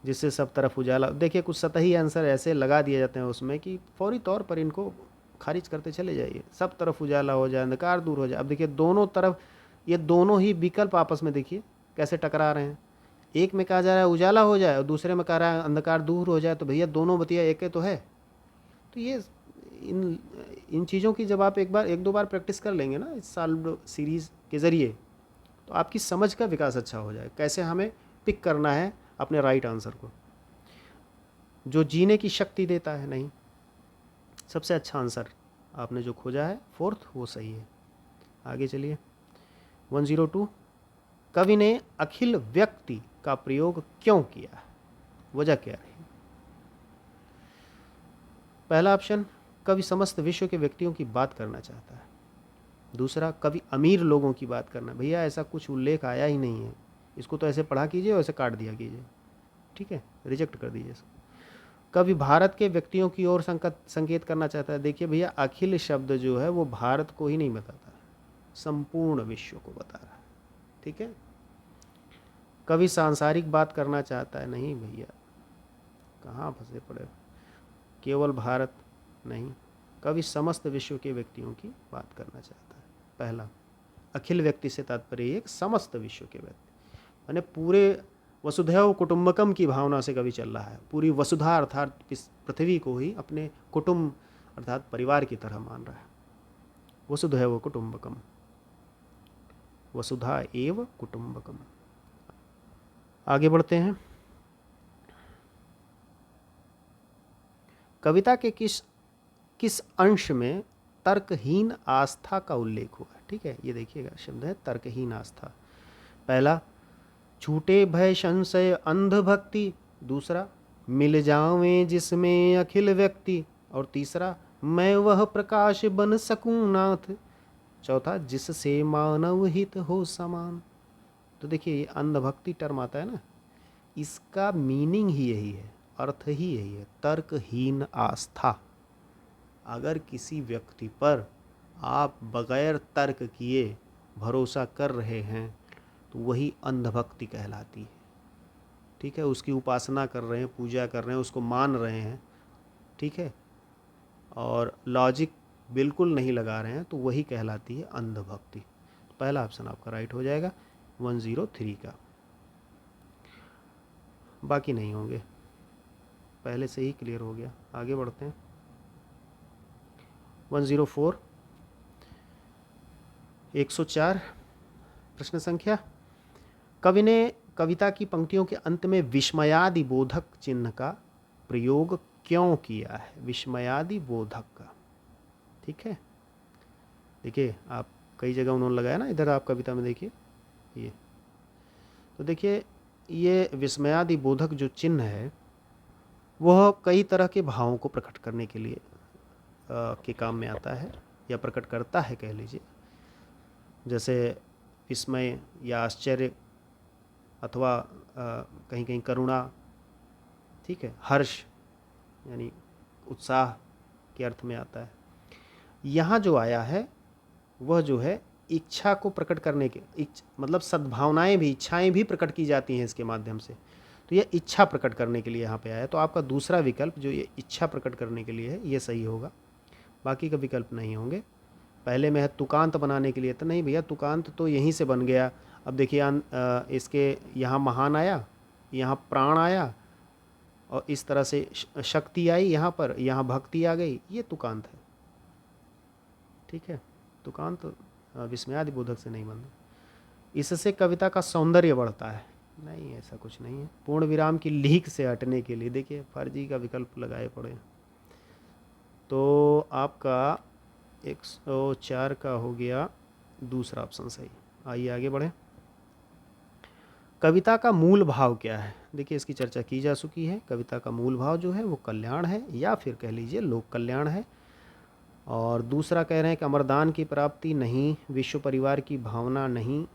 जिससे सब तरफ उजाला। देखिए, कुछ सतही आंसर ऐसे लगा दिए जाते हैं उसमें कि फौरी तौर पर इनको खारिज करते चले जाइए। सब तरफ उजाला हो जाए, अंधकार दूर हो जाए। अब देखिए, दोनों तरफ ये दोनों ही विकल्प आपस में देखिए कैसे टकरा रहे हैं। एक में कहा जा रहा है उजाला हो जाए और दूसरे में कह रहा है अंधकार दूर हो जाए। तो भैया दोनों बतिया एक तो है। तो ये इन इन चीज़ों की जब आप एक दो बार प्रैक्टिस कर लेंगे ना इस साल सीरीज़ के ज़रिए, तो आपकी समझ का विकास अच्छा हो जाए, कैसे हमें पिक करना है अपने राइट आंसर को। जो जीने की शक्ति देता है, नहीं, सबसे अच्छा आंसर आपने जो खोजा है फोर्थ, वो सही है। आगे चलिए। 102, कवि ने अखिल व्यक्ति का प्रयोग क्यों किया? वजह क्या रही? पहला ऑप्शन, कवि समस्त विश्व के व्यक्तियों की बात करना चाहता है। दूसरा, कवि अमीर लोगों की बात करना। भैया ऐसा कुछ उल्लेख आया ही नहीं है, इसको तो ऐसे पढ़ा कीजिए और ऐसे काट दिया कीजिए। ठीक है, रिजेक्ट कर दीजिए इसको। कवि भारत के व्यक्तियों की ओर संकेत करना चाहता है। देखिए भैया, अखिल शब्द जो है वो भारत को ही नहीं बताता, संपूर्ण विश्व को बता रहा है। ठीक है। कवि सांसारिक बात करना चाहता है। नहीं भैया, कहाँ फंसे पड़े, केवल भारत नहीं, कवि समस्त विश्व के व्यक्तियों की बात करना चाहता है। पहला, अखिल व्यक्ति से तात्पर्य एक समस्त विश्व के व्यक्ति, यानी पूरे वसुधैव कुटुंबकम की भावना से कवि चल रहा है। पूरी वसुधा अर्थात इस पृथ्वी को ही अपने कुटुंब अर्थात परिवार की तरह मान रहा है। वसुधैव कुटुंबकम, वसुधा एव कुटुंबकम। आगे बढ़ते हैं। कविता के किस किस अंश में तर्कहीन आस्था का उल्लेख हुआ है? ठीक है, ये देखिएगा, शब्द है तर्कहीन आस्था। पहला, छूटे भय संशय अंध भक्ति। दूसरा, मिल जावें जिसमें अखिल व्यक्ति। और तीसरा, मैं वह प्रकाश बन सकूं नाथ। चौथा, जिससे मानव हित हो समान। तो देखिए, ये अंध भक्ति टर्म आता है ना, इसका मीनिंग ही यही है, अर्थ ही यही है, तर्कहीन आस्था। अगर किसी व्यक्ति पर आप बगैर तर्क किए भरोसा कर रहे हैं तो वही अंधभक्ति कहलाती है। ठीक है, उसकी उपासना कर रहे हैं, पूजा कर रहे हैं, उसको मान रहे हैं, ठीक है, और लॉजिक बिल्कुल नहीं लगा रहे हैं, तो वही कहलाती है अंधभक्ति। पहला ऑप्शन आपका राइट हो जाएगा 103 का, बाकी नहीं होंगे, पहले से ही क्लियर हो गया। आगे बढ़ते हैं। 104, 104 प्रश्न संख्या, कवि ने कविता की पंक्तियों के अंत में विस्मयादि बोधक चिन्ह का प्रयोग क्यों किया है? विस्मयादि बोधक का, ठीक है, देखिए आप कई जगह उन्होंने लगाया ना, इधर आप कविता में देखिए ये, तो देखिए ये विस्मयादि बोधक जो चिन्ह है वह कई तरह के भावों को प्रकट करने के लिए के काम में आता है, या प्रकट करता है कह लीजिए। जैसे विस्मय या आश्चर्य, अथवा कहीं कहीं करुणा, ठीक है, हर्ष यानी उत्साह के अर्थ में आता है। यहाँ जो आया है वह जो है इच्छा को प्रकट करने के, मतलब सद्भावनाएं भी, इच्छाएं भी प्रकट की जाती हैं इसके माध्यम से, तो ये इच्छा प्रकट करने के लिए यहाँ पे आया है। तो आपका दूसरा विकल्प जो ये इच्छा प्रकट करने के लिए है ये सही होगा, बाकी का विकल्प नहीं होंगे। पहले में है तुकांत बनाने के लिए, तो नहीं भैया, तुकांत तो यहीं से बन गया। अब देखिए इसके यहाँ महान आया, यहाँ प्राण आया, और इस तरह से शक्ति आई यहाँ पर, यहाँ भक्ति आ गई, ये तुकांत है। ठीक है, तुकांत विस्मयादि बोधक से नहीं बनता। इससे कविता का सौंदर्य बढ़ता है, नहीं ऐसा कुछ नहीं है। पूर्ण विराम की लीक से हटने के लिए देखिए फर्जी का विकल्प लगाए पड़े। तो आपका 104 का हो गया दूसरा ऑप्शन सही। आइए आगे बढ़ें। कविता का मूल भाव क्या है? देखिए इसकी चर्चा की जा चुकी है। कविता का मूल भाव जो है वो कल्याण है, या फिर कह लीजिए लोक कल्याण है। और दूसरा कह रहे हैं कि अमरदान की प्राप्ति नहीं, विश्व परिवार की भावना नहीं,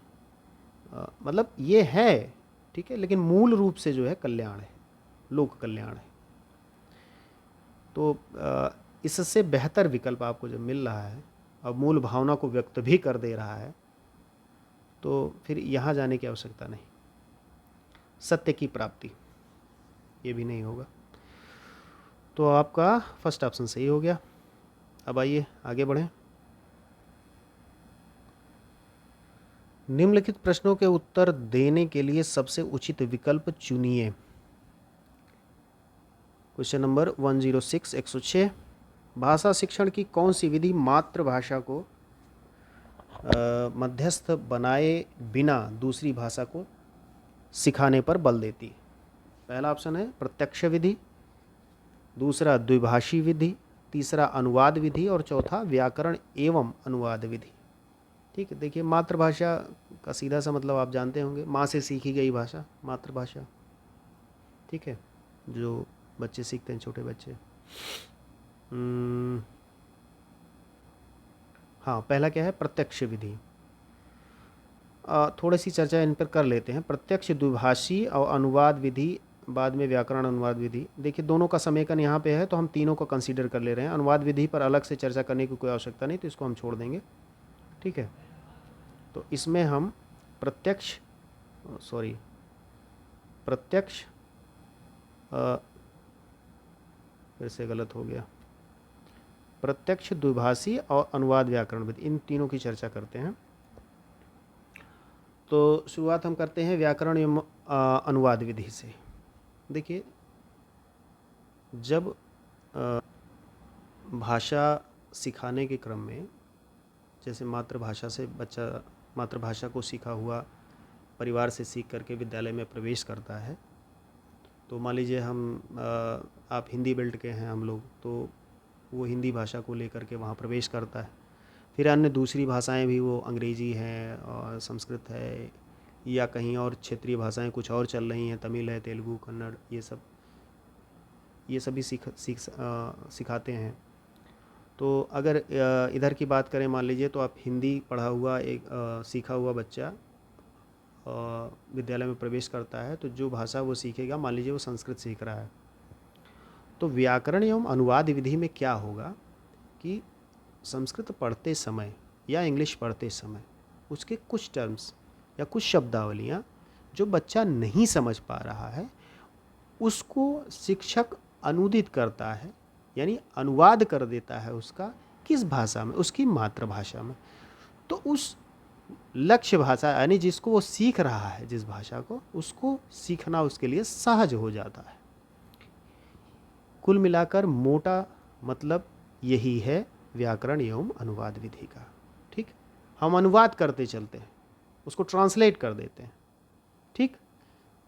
मतलब ये है, ठीक है, लेकिन मूल रूप से जो है कल्याण है, लोक कल्याण है। तो इससे बेहतर विकल्प आपको जब मिल रहा है और मूल भावना को व्यक्त भी कर दे रहा है, तो फिर यहाँ जाने की आवश्यकता नहीं। सत्य की प्राप्ति, ये भी नहीं होगा। तो आपका फर्स्ट ऑप्शन सही हो गया। अब आइए आगे बढ़ें। निम्नलिखित प्रश्नों के उत्तर देने के लिए सबसे उचित विकल्प चुनिए। क्वेश्चन नंबर 106 106, भाषा शिक्षण की कौन सी विधि मातृभाषा को मध्यस्थ बनाए बिना दूसरी भाषा को सिखाने पर बल देती है? पहला ऑप्शन है प्रत्यक्ष विधि, दूसरा द्विभाषी विधि, तीसरा अनुवाद विधि, और चौथा व्याकरण एवं अनुवाद विधि। ठीक है, देखिए मातृभाषा का सीधा सा मतलब आप जानते होंगे, माँ से सीखी गई भाषा मातृभाषा। ठीक है, जो बच्चे सीखते हैं, छोटे बच्चे। हाँ, पहला क्या है? प्रत्यक्ष विधि। थोड़ी सी चर्चा इन पर कर लेते हैं। प्रत्यक्ष, द्विभाषी और अनुवाद विधि, बाद में व्याकरण अनुवाद विधि। देखिए दोनों का समेकन यहाँ पे है, तो हम तीनों को कंसीडर कर ले रहे हैं। अनुवाद विधि पर अलग से चर्चा करने की कोई आवश्यकता नहीं, तो इसको हम छोड़ देंगे। ठीक है, तो इसमें हम प्रत्यक्ष फिर से गलत हो गया, प्रत्यक्ष, द्विभाषी और अनुवाद व्याकरण विधि, इन तीनों की चर्चा करते हैं। तो शुरुआत हम करते हैं व्याकरण एवं अनुवाद विधि से। देखिए जब भाषा सिखाने के क्रम में, जैसे मातृभाषा से बच्चा मातृभाषा को सीखा हुआ परिवार से सीख करके विद्यालय में प्रवेश करता है, तो मान लीजिए आप हिंदी बेल्ट के हैं हम लोग, तो वो हिंदी भाषा को लेकर के वहाँ प्रवेश करता है। फिर अन्य दूसरी भाषाएं भी, वो अंग्रेज़ी है और संस्कृत है, या कहीं और क्षेत्रीय भाषाएं कुछ और चल रही हैं, तमिल है, तेलुगु, कन्नड़, ये सभी सिखाते हैं। तो अगर इधर की बात करें, मान लीजिए तो आप हिंदी पढ़ा हुआ एक सीखा हुआ बच्चा विद्यालय में प्रवेश करता है, तो जो भाषा वो सीखेगा, मान लीजिए वो संस्कृत सीख रहा है, तो व्याकरण एवं अनुवाद विधि में क्या होगा कि संस्कृत पढ़ते समय या इंग्लिश पढ़ते समय उसके कुछ टर्म्स या कुछ शब्दावलियाँ जो बच्चा नहीं समझ पा रहा है, उसको शिक्षक अनुदित करता है, यानी अनुवाद कर देता है उसका, किस भाषा में? उसकी मातृभाषा में। तो उस लक्ष्य भाषा, यानी जिसको वो सीख रहा है, जिस भाषा को, उसको सीखना उसके लिए सहज हो जाता है। कुल मिलाकर मोटा मतलब यही है व्याकरण एवं अनुवाद विधि का। ठीक, हम अनुवाद करते चलते हैं, उसको ट्रांसलेट कर देते हैं। ठीक,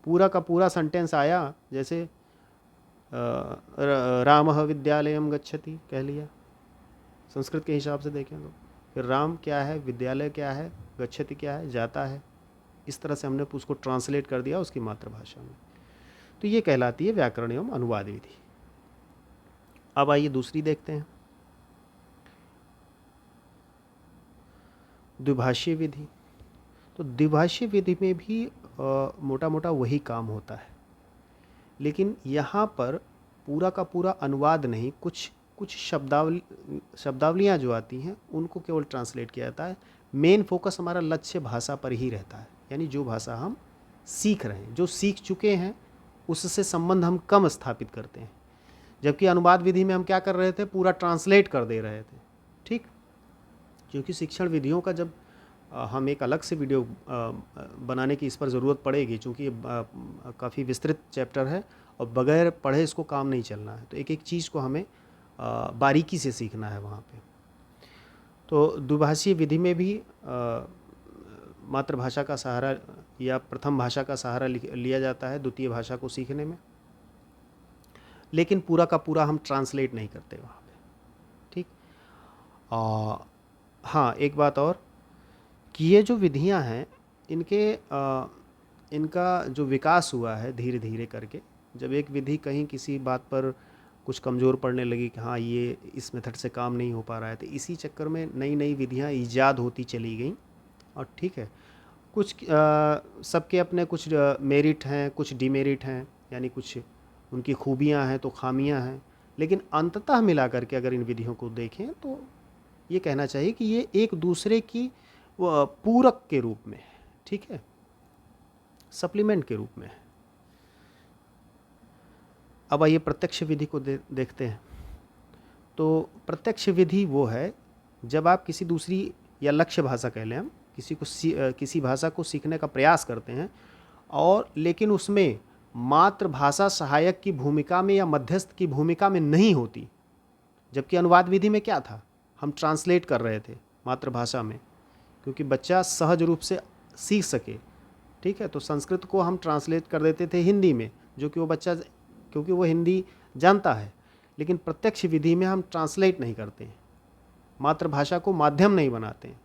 पूरा का पूरा सेंटेंस आया, जैसे रामः विद्यालयम गच्छति कह लिया, संस्कृत के हिसाब से देखें तो फिर राम क्या है, विद्यालय क्या है, गच्छति क्या है, जाता है। इस तरह से हमने उसको ट्रांसलेट कर दिया उसकी मातृभाषा में, तो ये कहलाती है व्याकरण एवं अनुवाद विधि। अब आइए दूसरी देखते हैं, द्विभाषीय विधि। तो द्विभाषीय विधि में भी मोटा मोटा वही काम होता है, लेकिन यहाँ पर पूरा का पूरा अनुवाद नहीं, कुछ शब्दावलियाँ जो आती हैं उनको केवल ट्रांसलेट किया जाता है। मेन फोकस हमारा लक्ष्य भाषा पर ही रहता है, यानी जो भाषा हम सीख रहे हैं, जो सीख चुके हैं, उससे संबंध हम कम स्थापित करते हैं। जबकि अनुवाद विधि में हम क्या कर रहे थे? पूरा ट्रांसलेट कर दे रहे थे। ठीक, क्योंकि शिक्षण विधियों का जब हम एक अलग से वीडियो बनाने की इस पर ज़रूरत पड़ेगी, क्योंकि ये काफ़ी विस्तृत चैप्टर है और बगैर पढ़े इसको काम नहीं चलना है। तो एक एक चीज़ को हमें बारीकी से सीखना है वहाँ पे। तो द्विभाषीय विधि में भी मातृभाषा का सहारा या प्रथम भाषा का सहारा लिया जाता है द्वितीय भाषा को सीखने में, लेकिन पूरा का पूरा हम ट्रांसलेट नहीं करते वहाँ पे। ठीक। हाँ, एक बात और कि ये जो विधियाँ हैं इनका जो विकास हुआ है धीरे धीरे करके, जब एक विधि कहीं किसी बात पर कुछ कमज़ोर पड़ने लगी कि हाँ ये इस मेथड से काम नहीं हो पा रहा है, तो इसी चक्कर में नई नई विधियाँ ईजाद होती चली गई। और ठीक है, कुछ सबके अपने कुछ मेरिट हैं, कुछ डिमेरिट हैं, यानी कुछ उनकी खूबियाँ हैं तो खामियाँ हैं, लेकिन अंततः मिला करके अगर इन विधियों को देखें तो ये कहना चाहिए कि ये एक दूसरे की पूरक के रूप में है। ठीक है, सप्लीमेंट के रूप में है। अब आइए प्रत्यक्ष विधि को देखते हैं। तो प्रत्यक्ष विधि वो है जब आप किसी दूसरी या लक्ष्य भाषा कह लें, हम किसी भाषा को सीखने का प्रयास करते हैं और लेकिन उसमें मातृभाषा सहायक की भूमिका में या मध्यस्थ की भूमिका में नहीं होती। जबकि अनुवाद विधि में क्या था, हम ट्रांसलेट कर रहे थे मातृभाषा में, क्योंकि बच्चा सहज रूप से सीख सके। ठीक है, तो संस्कृत को हम ट्रांसलेट कर देते थे हिंदी में, जो कि वो बच्चा, क्योंकि वो हिंदी जानता है। लेकिन प्रत्यक्ष विधि में हम ट्रांसलेट नहीं करते हैं, मातृभाषा को माध्यम नहीं बनाते हैं,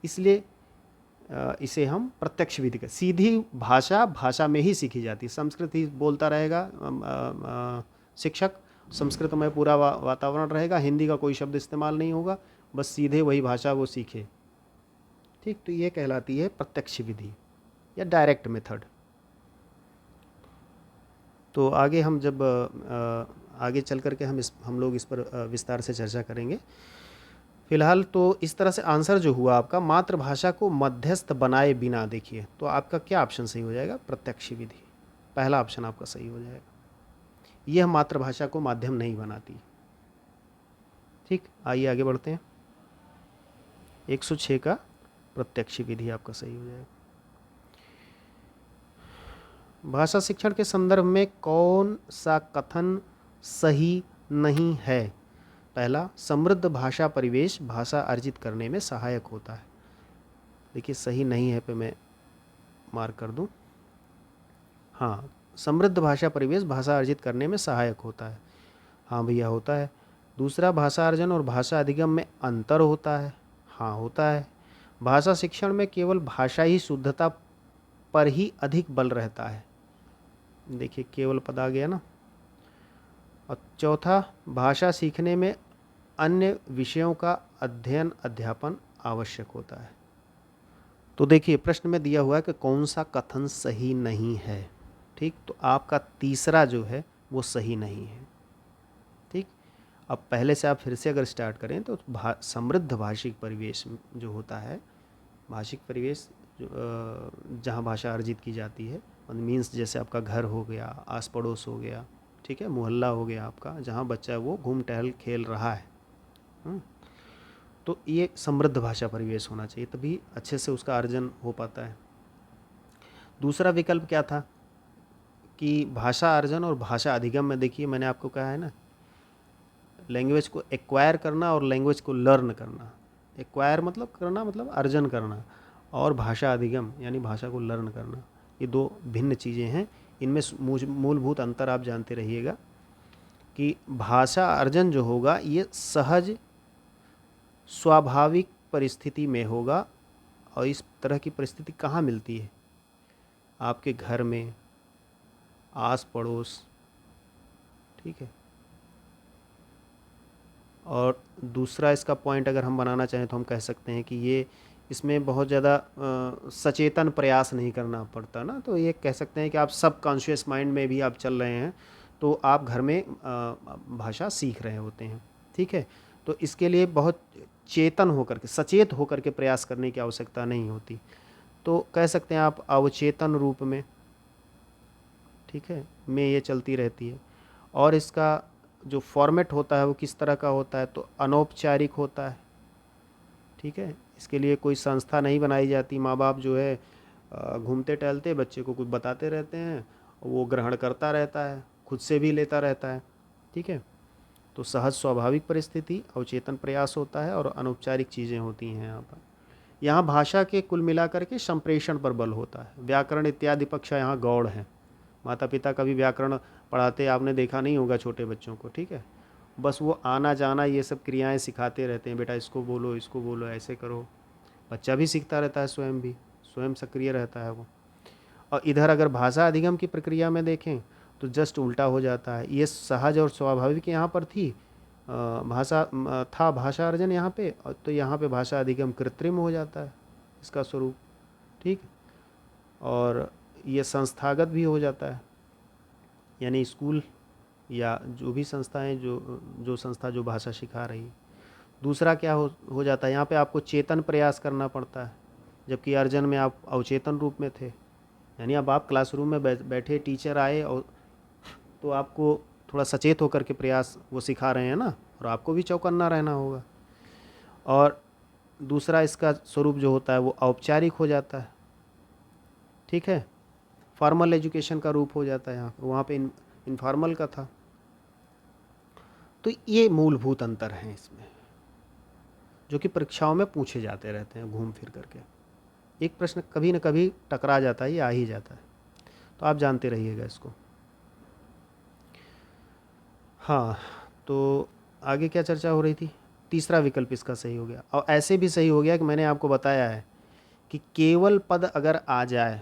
इसलिए इसे हम प्रत्यक्ष विधि का, सीधी भाषा भाषा में ही सीखी जाती है। संस्कृत ही बोलता रहेगा शिक्षक, संस्कृत में पूरा वातावरण रहेगा, हिंदी का कोई शब्द इस्तेमाल नहीं होगा, बस सीधे वही भाषा वो सीखे। ठीक, तो ये कहलाती है प्रत्यक्ष विधि या डायरेक्ट मेथड। तो आगे हम जब आगे चल करके हम लोग इस पर विस्तार से चर्चा करेंगे। फिलहाल तो इस तरह से आंसर जो हुआ आपका, मातृभाषा को मध्यस्थ बनाए बिना, देखिए तो आपका क्या ऑप्शन सही हो जाएगा, प्रत्यक्ष विधि, पहला ऑप्शन आपका सही हो जाएगा। यह मातृभाषा को माध्यम नहीं बनाती। ठीक, आइए आगे बढ़ते हैं। 106 का प्रत्यक्ष विधि आपका सही हो जाएगा। भाषा शिक्षण के संदर्भ में कौन सा कथन सही नहीं है? पहला, समृद्ध भाषा परिवेश भाषा अर्जित करने में सहायक होता है। देखिए सही नहीं है पे मैं मार्क कर दूं। हाँ, समृद्ध भाषा परिवेश भाषा अर्जित करने में सहायक होता है। हाँ भैया होता है। दूसरा, भाषा अर्जन और भाषा अधिगम में अंतर होता है। हाँ होता है। भाषा शिक्षण में केवल भाषा ही शुद्धता पर ही अधिक बल रहता है। देखिए केवल पद आ गया ना। और चौथा, भाषा सीखने में अन्य विषयों का अध्ययन अध्यापन आवश्यक होता है। तो देखिए प्रश्न में दिया हुआ है कि कौन सा कथन सही नहीं है। ठीक, तो आपका तीसरा जो है वो सही नहीं है। ठीक, अब पहले से आप फिर से अगर स्टार्ट करें तो समृद्ध भाषिक परिवेश जो होता है, भाषिक परिवेश जहाँ भाषा अर्जित की जाती है, मीन्स जैसे आपका घर हो गया, आस पड़ोस हो गया, ठीक है, मोहल्ला हो गया आपका, जहाँ बच्चा वो घूम टहल खेल रहा है। तो ये समृद्ध भाषा परिवेश होना चाहिए, तभी अच्छे से उसका अर्जन हो पाता है। दूसरा विकल्प क्या था कि भाषा अर्जन और भाषा अधिगम में, देखिए मैंने आपको कहा है ना, लैंग्वेज को एक्वायर करना और लैंग्वेज को लर्न करना। एक्वायर मतलब करना, मतलब अर्जन करना, और भाषा अधिगम यानी भाषा को लर्न करना, ये दो भिन्न चीज़ें हैं। इनमें मूलभूत अंतर आप जानते रहिएगा कि भाषा अर्जन जो होगा ये सहज स्वाभाविक परिस्थिति में होगा, और इस तरह की परिस्थिति कहाँ मिलती है? आपके घर में, आस पड़ोस। ठीक है, और दूसरा इसका पॉइंट अगर हम बनाना चाहें तो हम कह सकते हैं कि ये इसमें बहुत ज़्यादा सचेतन प्रयास नहीं करना पड़ता ना, तो ये कह सकते हैं कि आप सब कॉन्शियस माइंड में भी आप चल रहे हैं तो आप घर में भाषा सीख रहे होते हैं। ठीक है, तो इसके लिए बहुत चेतन होकर के, सचेत होकर के प्रयास करने की आवश्यकता नहीं होती, तो कह सकते हैं आप अवचेतन रूप में, ठीक है, में ये चलती रहती है। और इसका जो फॉर्मेट होता है वो किस तरह का होता है, तो अनौपचारिक होता है। ठीक है। इसके लिए कोई संस्था नहीं बनाई जाती। माँ बाप जो है घूमते टहलते बच्चे को कुछ बताते रहते हैं, वो ग्रहण करता रहता है, खुद से भी लेता रहता है। ठीक है। तो सहज स्वाभाविक परिस्थिति, अवचेतन प्रयास होता है और अनौपचारिक चीज़ें होती हैं यहाँ पर। यहाँ भाषा के कुल मिलाकर के संप्रेषण पर बल होता है। व्याकरण इत्यादि पक्ष यहाँ गौड़ हैं। माता पिता कभी व्याकरण पढ़ाते आपने देखा नहीं होगा छोटे बच्चों को। ठीक है। बस वो आना जाना ये सब क्रियाएं सिखाते रहते हैं, बेटा इसको बोलो, ऐसे करो। बच्चा भी सीखता रहता है, स्वयं सक्रिय रहता है वो। और इधर अगर भाषा अधिगम की प्रक्रिया में देखें तो जस्ट उल्टा हो जाता है। ये सहज और स्वाभाविक यहाँ पर थी भाषा अर्जन यहाँ पे, तो यहाँ पे भाषा अधिगम कृत्रिम हो जाता है इसका स्वरूप। ठीक। और ये संस्थागत भी हो जाता है, यानी स्कूल या जो भी संस्थाएं जो संस्था जो भाषा सिखा रही है। दूसरा क्या हो जाता है, यहाँ पे आपको चेतन प्रयास करना पड़ता है, जबकि अर्जन में आप अवचेतन रूप में थे। यानी अब आप क्लासरूम में बैठे, टीचर आए और तो आपको थोड़ा सचेत होकर के प्रयास वो सिखा रहे हैं ना, और आपको भी चौकन्ना रहना होगा। और दूसरा इसका स्वरूप जो होता है वो औपचारिक हो जाता है। ठीक है। फॉर्मल एजुकेशन का रूप हो जाता है यहाँ, वहाँ पे इनफॉर्मल का था। तो ये मूलभूत अंतर हैं इसमें, जो कि परीक्षाओं में पूछे जाते रहते हैं घूम फिर करके। एक प्रश्न कभी न कभी टकरा जाता है, ये आ ही जाता है, तो आप जानते रहिएगा इसको। हाँ, तो आगे क्या चर्चा हो रही थी। तीसरा विकल्प इसका सही हो गया, और ऐसे भी सही हो गया कि मैंने आपको बताया है कि केवल पद अगर आ जाए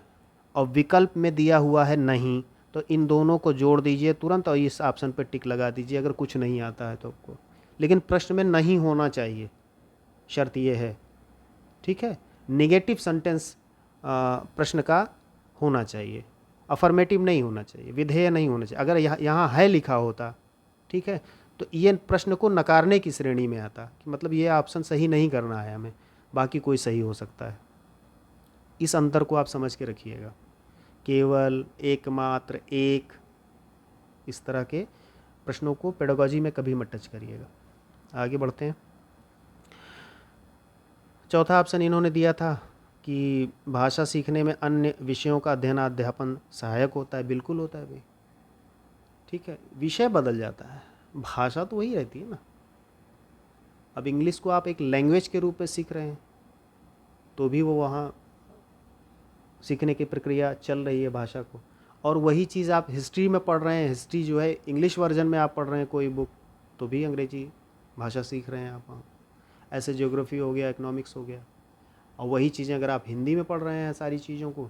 और विकल्प में दिया हुआ है नहीं, तो इन दोनों को जोड़ दीजिए तुरंत और इस ऑप्शन पर टिक लगा दीजिए अगर कुछ नहीं आता है तो आपको। लेकिन प्रश्न में नहीं होना चाहिए, शर्त ये है। ठीक है। नेगेटिव सेंटेंस प्रश्न का होना चाहिए, अफर्मेटिव नहीं होना चाहिए, विधेय नहीं होना चाहिए। अगर यहाँ है लिखा होता, ठीक है, तो ये प्रश्न को नकारने की श्रेणी में आता कि मतलब ये ऑप्शन सही नहीं करना है हमें, बाकी कोई सही हो सकता है। इस अंतर को आप समझ के रखिएगा। केवल, एकमात्र, एक, इस तरह के प्रश्नों को पेडागोजी में कभी मत टच करिएगा। आगे बढ़ते हैं। चौथा ऑप्शन इन्होंने दिया था कि भाषा सीखने में अन्य विषयों का अध्ययन अध्यापन सहायक होता है। बिल्कुल होता है भाई। ठीक है। विषय बदल जाता है, भाषा तो वही रहती है ना। अब इंग्लिश को आप एक लैंग्वेज के रूप में सीख रहे हैं, तो भी वो वहाँ सीखने की प्रक्रिया चल रही है भाषा को। और वही चीज़ आप हिस्ट्री में पढ़ रहे हैं, हिस्ट्री जो है इंग्लिश वर्जन में आप पढ़ रहे हैं कोई बुक, तो भी अंग्रेजी भाषा सीख रहे हैं आप वहाँ। ऐसे ज्योग्राफी हो गया, इकोनॉमिक्स हो गया। और वही चीज़ें अगर आप हिंदी में पढ़ रहे हैं सारी चीज़ों को,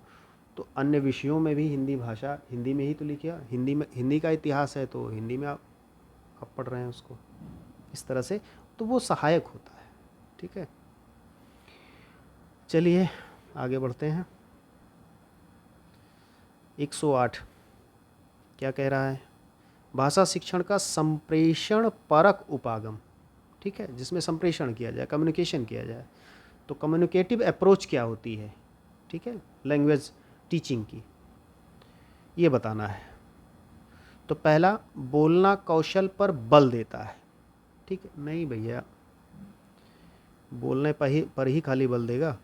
तो अन्य विषयों में भी हिंदी भाषा, हिंदी में ही तो लिखिए। हिंदी में, हिंदी का इतिहास है तो हिंदी में आप पढ़ रहे हैं उसको, इस तरह से, तो वो सहायक होता है। ठीक है। चलिए आगे बढ़ते हैं। 108 क्या कह रहा है। भाषा शिक्षण का संप्रेषण परक उपागम। ठीक है, जिसमें संप्रेषण किया जाए, कम्युनिकेशन किया जाए। तो कम्युनिकेटिव अप्रोच क्या होती है, ठीक है, लैंग्वेज टीचिंग की, ये बताना है। तो पहला, बोलना कौशल पर बल देता है। ठीक है, नहीं भैया, बोलने पर ही खाली बल देगा।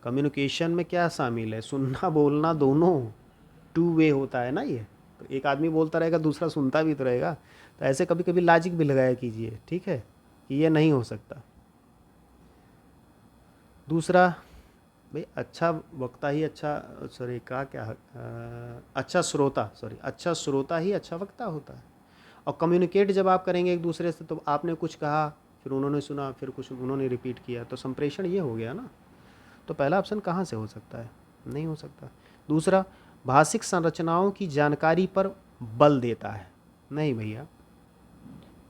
कम्युनिकेशन में क्या शामिल है, सुनना बोलना दोनों, टू वे होता है ना ये। तो एक आदमी बोलता रहेगा, दूसरा सुनता भी तो रहेगा। तो ऐसे कभी कभी लॉजिक भी लगाया कीजिए, ठीक है, कि ये नहीं हो सकता। दूसरा, भाई अच्छा वक्ता ही अच्छा, सॉरी का क्या, अच्छा श्रोता, सॉरी, अच्छा श्रोता ही अच्छा वक्ता होता है। और कम्युनिकेट जब आप करेंगे एक दूसरे से, तो आपने कुछ कहा, फिर उन्होंने सुना, फिर कुछ उन्होंने रिपीट किया, तो संप्रेषण ये हो गया ना। तो पहला ऑप्शन कहाँ से हो सकता है, नहीं हो सकता। दूसरा, भाषिक संरचनाओं की जानकारी पर बल देता है। नहीं भैया,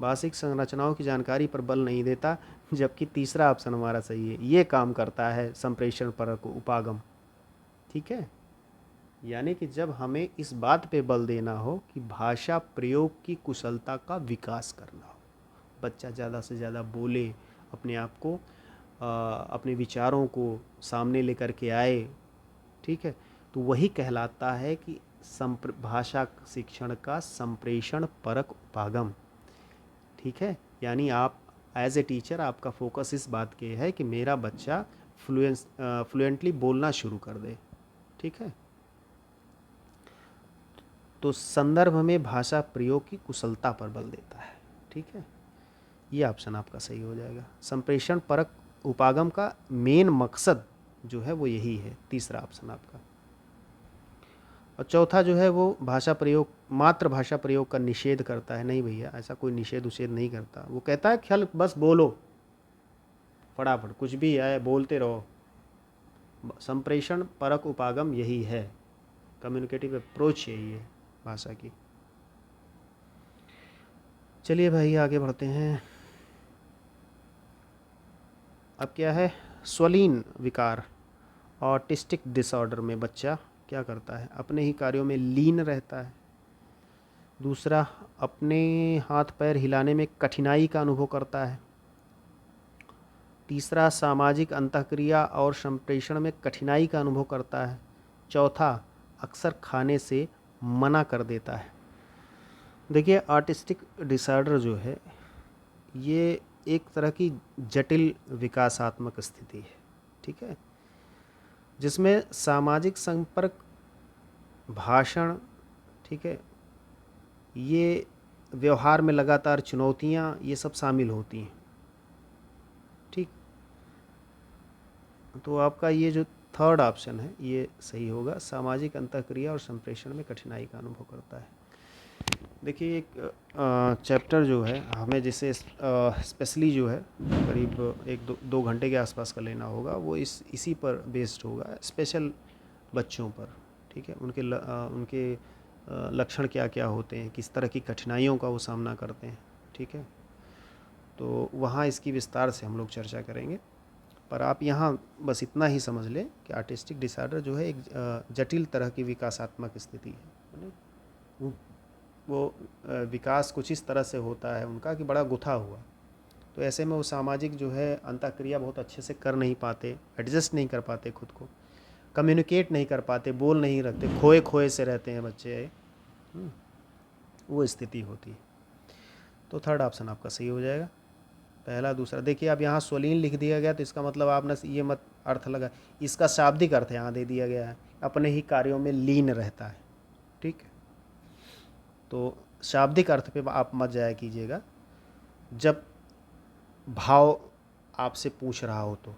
भाषिक संरचनाओं की जानकारी पर बल नहीं देता। जबकि तीसरा ऑप्शन हमारा सही है, ये काम करता है संप्रेषण परक उपागम। ठीक है, यानी कि जब हमें इस बात पे बल देना हो कि भाषा प्रयोग की कुशलता का विकास करना हो, बच्चा ज़्यादा से ज़्यादा बोले, अपने आप को अपने विचारों को सामने लेकर के आए, ठीक है, तो वही कहलाता है कि भाषा शिक्षण का संप्रेषण परक उपागम। ठीक है, यानी आप एज ए टीचर आपका फोकस इस बात के है कि मेरा बच्चा फ्लुएंटली बोलना शुरू कर दे। ठीक है, तो संदर्भ में भाषा प्रयोग की कुशलता पर बल देता है। ठीक है, ये ऑप्शन आपका सही हो जाएगा। संप्रेषण परक उपागम का मेन मकसद जो है वो यही है, तीसरा ऑप्शन आपका। और चौथा जो है वो भाषा प्रयोग, मात्र भाषा प्रयोग का निषेध करता है। नहीं भैया, ऐसा कोई निषेध उषेध नहीं करता। वो कहता है ख्याल बस बोलो, फटाफट कुछ भी आए बोलते रहो। संप्रेषण परक उपागम यही है, कम्युनिकेटिव अप्रोच यही है भाषा की। चलिए भाई आगे बढ़ते हैं। अब क्या है, स्वलीन विकार ऑटिस्टिक डिसऑर्डर में बच्चा क्या करता है, अपने ही कार्यों में लीन रहता है। दूसरा, अपने हाथ पैर हिलाने में कठिनाई का अनुभव करता है। तीसरा, सामाजिक अंतःक्रिया और संप्रेषण में कठिनाई का अनुभव करता है। चौथा, अक्सर खाने से मना कर देता है। देखिए, आर्टिस्टिक डिसऑर्डर जो है ये एक तरह की जटिल विकासात्मक स्थिति है। ठीक है, जिसमें सामाजिक संपर्क, भाषण, ठीक है, ये व्यवहार में लगातार चुनौतियाँ, ये सब शामिल होती हैं। ठीक, तो आपका ये जो थर्ड ऑप्शन है ये सही होगा, सामाजिक अंतःक्रिया और संप्रेषण में कठिनाई का अनुभव करता है। देखिए, एक चैप्टर जो है हमें जिसे स्पेशली जो है करीब एक दो घंटे के आसपास का लेना होगा, वो इसी पर बेस्ड होगा, स्पेशल बच्चों पर। ठीक है, उनके लक्षण क्या क्या होते हैं, किस तरह की कठिनाइयों का वो सामना करते हैं। ठीक है, तो वहाँ इसकी विस्तार से हम लोग चर्चा करेंगे। पर आप यहाँ बस इतना ही समझ लें कि आर्टिस्टिक डिसऑर्डर जो है एक जटिल तरह की विकासात्मक स्थिति है। वो विकास कुछ इस तरह से होता है उनका कि बड़ा गुथा हुआ। तो ऐसे में वो सामाजिक जो है अंतःक्रिया बहुत अच्छे से कर नहीं पाते, एडजस्ट नहीं कर पाते, खुद को कम्युनिकेट नहीं कर पाते, बोल नहीं रखते, खोए खोए से रहते हैं बच्चे। वो स्थिति होती है। तो थर्ड ऑप्शन आपका सही हो जाएगा, पहला दूसरा। देखिए, अब यहाँ स्वलीन लिख दिया गया तो इसका मतलब आपने ये मत अर्थ लगा, इसका शाब्दिक अर्थ यहाँ दे दिया गया है, अपने ही कार्यों में लीन रहता है। ठीक है, तो शाब्दिक अर्थ पे आप मत जाया कीजिएगा। जब भाव आपसे पूछ रहा हो तो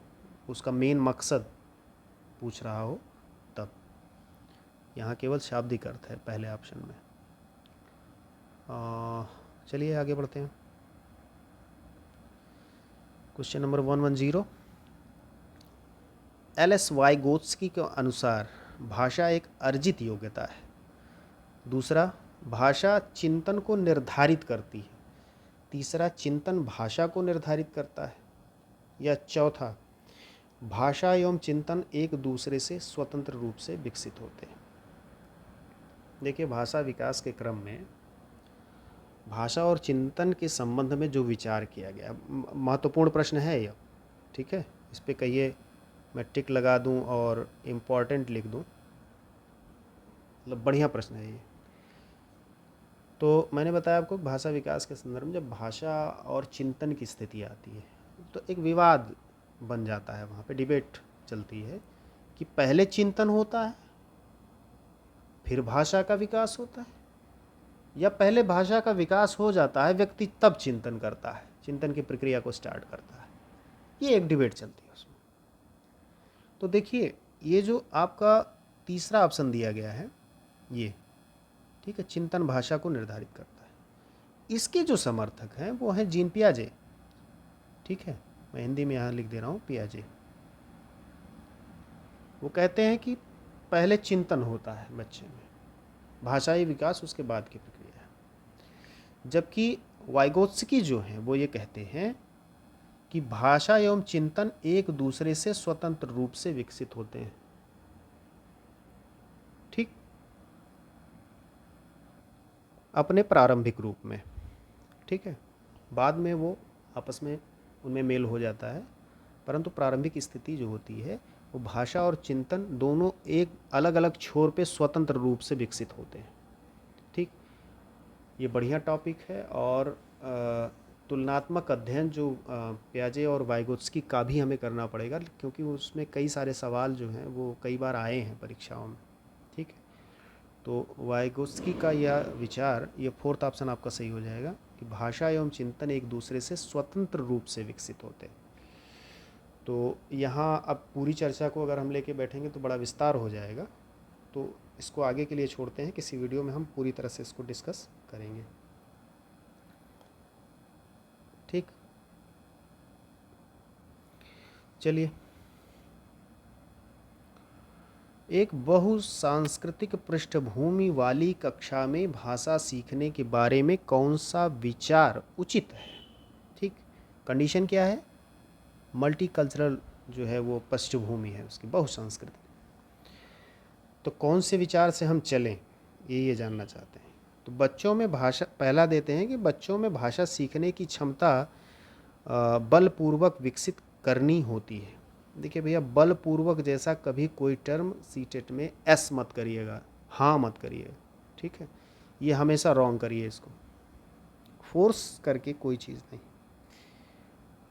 उसका मेन मकसद पूछ रहा हो, तब यहाँ केवल शाब्दिक अर्थ है पहले ऑप्शन में। चलिए आगे बढ़ते हैं। Question number 110। एल.एस. वाइगोत्स्की के अनुसार भाषा एक अर्जित योग्यता है। दूसरा, भाषा चिंतन को निर्धारित करती है। तीसरा, चिंतन भाषा को निर्धारित करता है। या चौथा, भाषा एवं चिंतन एक दूसरे से स्वतंत्र रूप से विकसित होते हैं। देखिए, भाषा विकास के क्रम में भाषा और चिंतन के संबंध में जो विचार किया गया, महत्वपूर्ण प्रश्न है यह। ठीक है, इस पे कहिए मैं टिक लगा दूं और इम्पॉर्टेंट लिख दूं, मतलब बढ़िया प्रश्न है ये। तो मैंने बताया आपको भाषा विकास के संदर्भ में जब भाषा और चिंतन की स्थिति आती है तो एक विवाद बन जाता है, वहाँ पे डिबेट चलती है कि पहले चिंतन होता है फिर भाषा का विकास होता है, या पहले भाषा का विकास हो जाता है, व्यक्ति तब चिंतन करता है, चिंतन की प्रक्रिया को स्टार्ट करता है। ये एक डिबेट चलती है उसमें। तो देखिए, ये जो आपका तीसरा ऑप्शन दिया गया है ये, ठीक है, चिंतन भाषा को निर्धारित करता है, इसके जो समर्थक हैं वो हैं जीन पियाजे। ठीक है, मैं हिंदी में यहाँ लिख दे रहा हूँ, पियाजे। वो कहते हैं कि पहले चिंतन होता है बच्चे में, भाषाई विकास उसके बाद की प्रक्रिया है। जबकि वाइगोत्स्की जो हैं वो ये कहते हैं कि भाषा एवं चिंतन एक दूसरे से स्वतंत्र रूप से विकसित होते हैं। ठीक, अपने प्रारंभिक रूप में। ठीक है, बाद में वो आपस में उनमें मेल हो जाता है, परंतु प्रारंभिक स्थिति जो होती है वो भाषा और चिंतन दोनों एक अलग अलग छोर पे स्वतंत्र रूप से विकसित होते हैं। ठीक, ये बढ़िया टॉपिक है। और तुलनात्मक अध्ययन जो प्याजे और वाइगोत्स्की का भी हमें करना पड़ेगा, क्योंकि उसमें कई सारे सवाल जो हैं वो कई बार आए हैं परीक्षाओं में। ठीक है, तो वाइगोत्स्की का यह विचार, ये फोर्थ ऑप्शन आपका सही हो जाएगा कि भाषा एवं चिंतन एक दूसरे से स्वतंत्र रूप से विकसित होते हैं। तो यहाँ अब पूरी चर्चा को अगर हम लेके बैठेंगे तो बड़ा विस्तार हो जाएगा, तो इसको आगे के लिए छोड़ते हैं, किसी वीडियो में हम पूरी तरह से इसको डिस्कस करेंगे। ठीक, चलिए। एक बहुसांस्कृतिक पृष्ठभूमि वाली कक्षा में भाषा सीखने के बारे में कौन सा विचार उचित है? ठीक, कंडीशन क्या है? मल्टीकल्चरल जो है वो पृष्ठभूमि है उसकी, बहुसांस्कृतिक। तो कौन से विचार से हम चलें, ये जानना चाहते हैं। तो बच्चों में भाषा, पहला देते हैं कि बच्चों में भाषा सीखने की क्षमता बलपूर्वक विकसित करनी होती है। देखिए भैया, बलपूर्वक जैसा कभी कोई टर्म सीटेट में एस मत करिएगा, हाँ मत करिएगा। ठीक है, ये हमेशा रॉन्ग करिए, इसको फोर्स करके कोई चीज़ नहीं।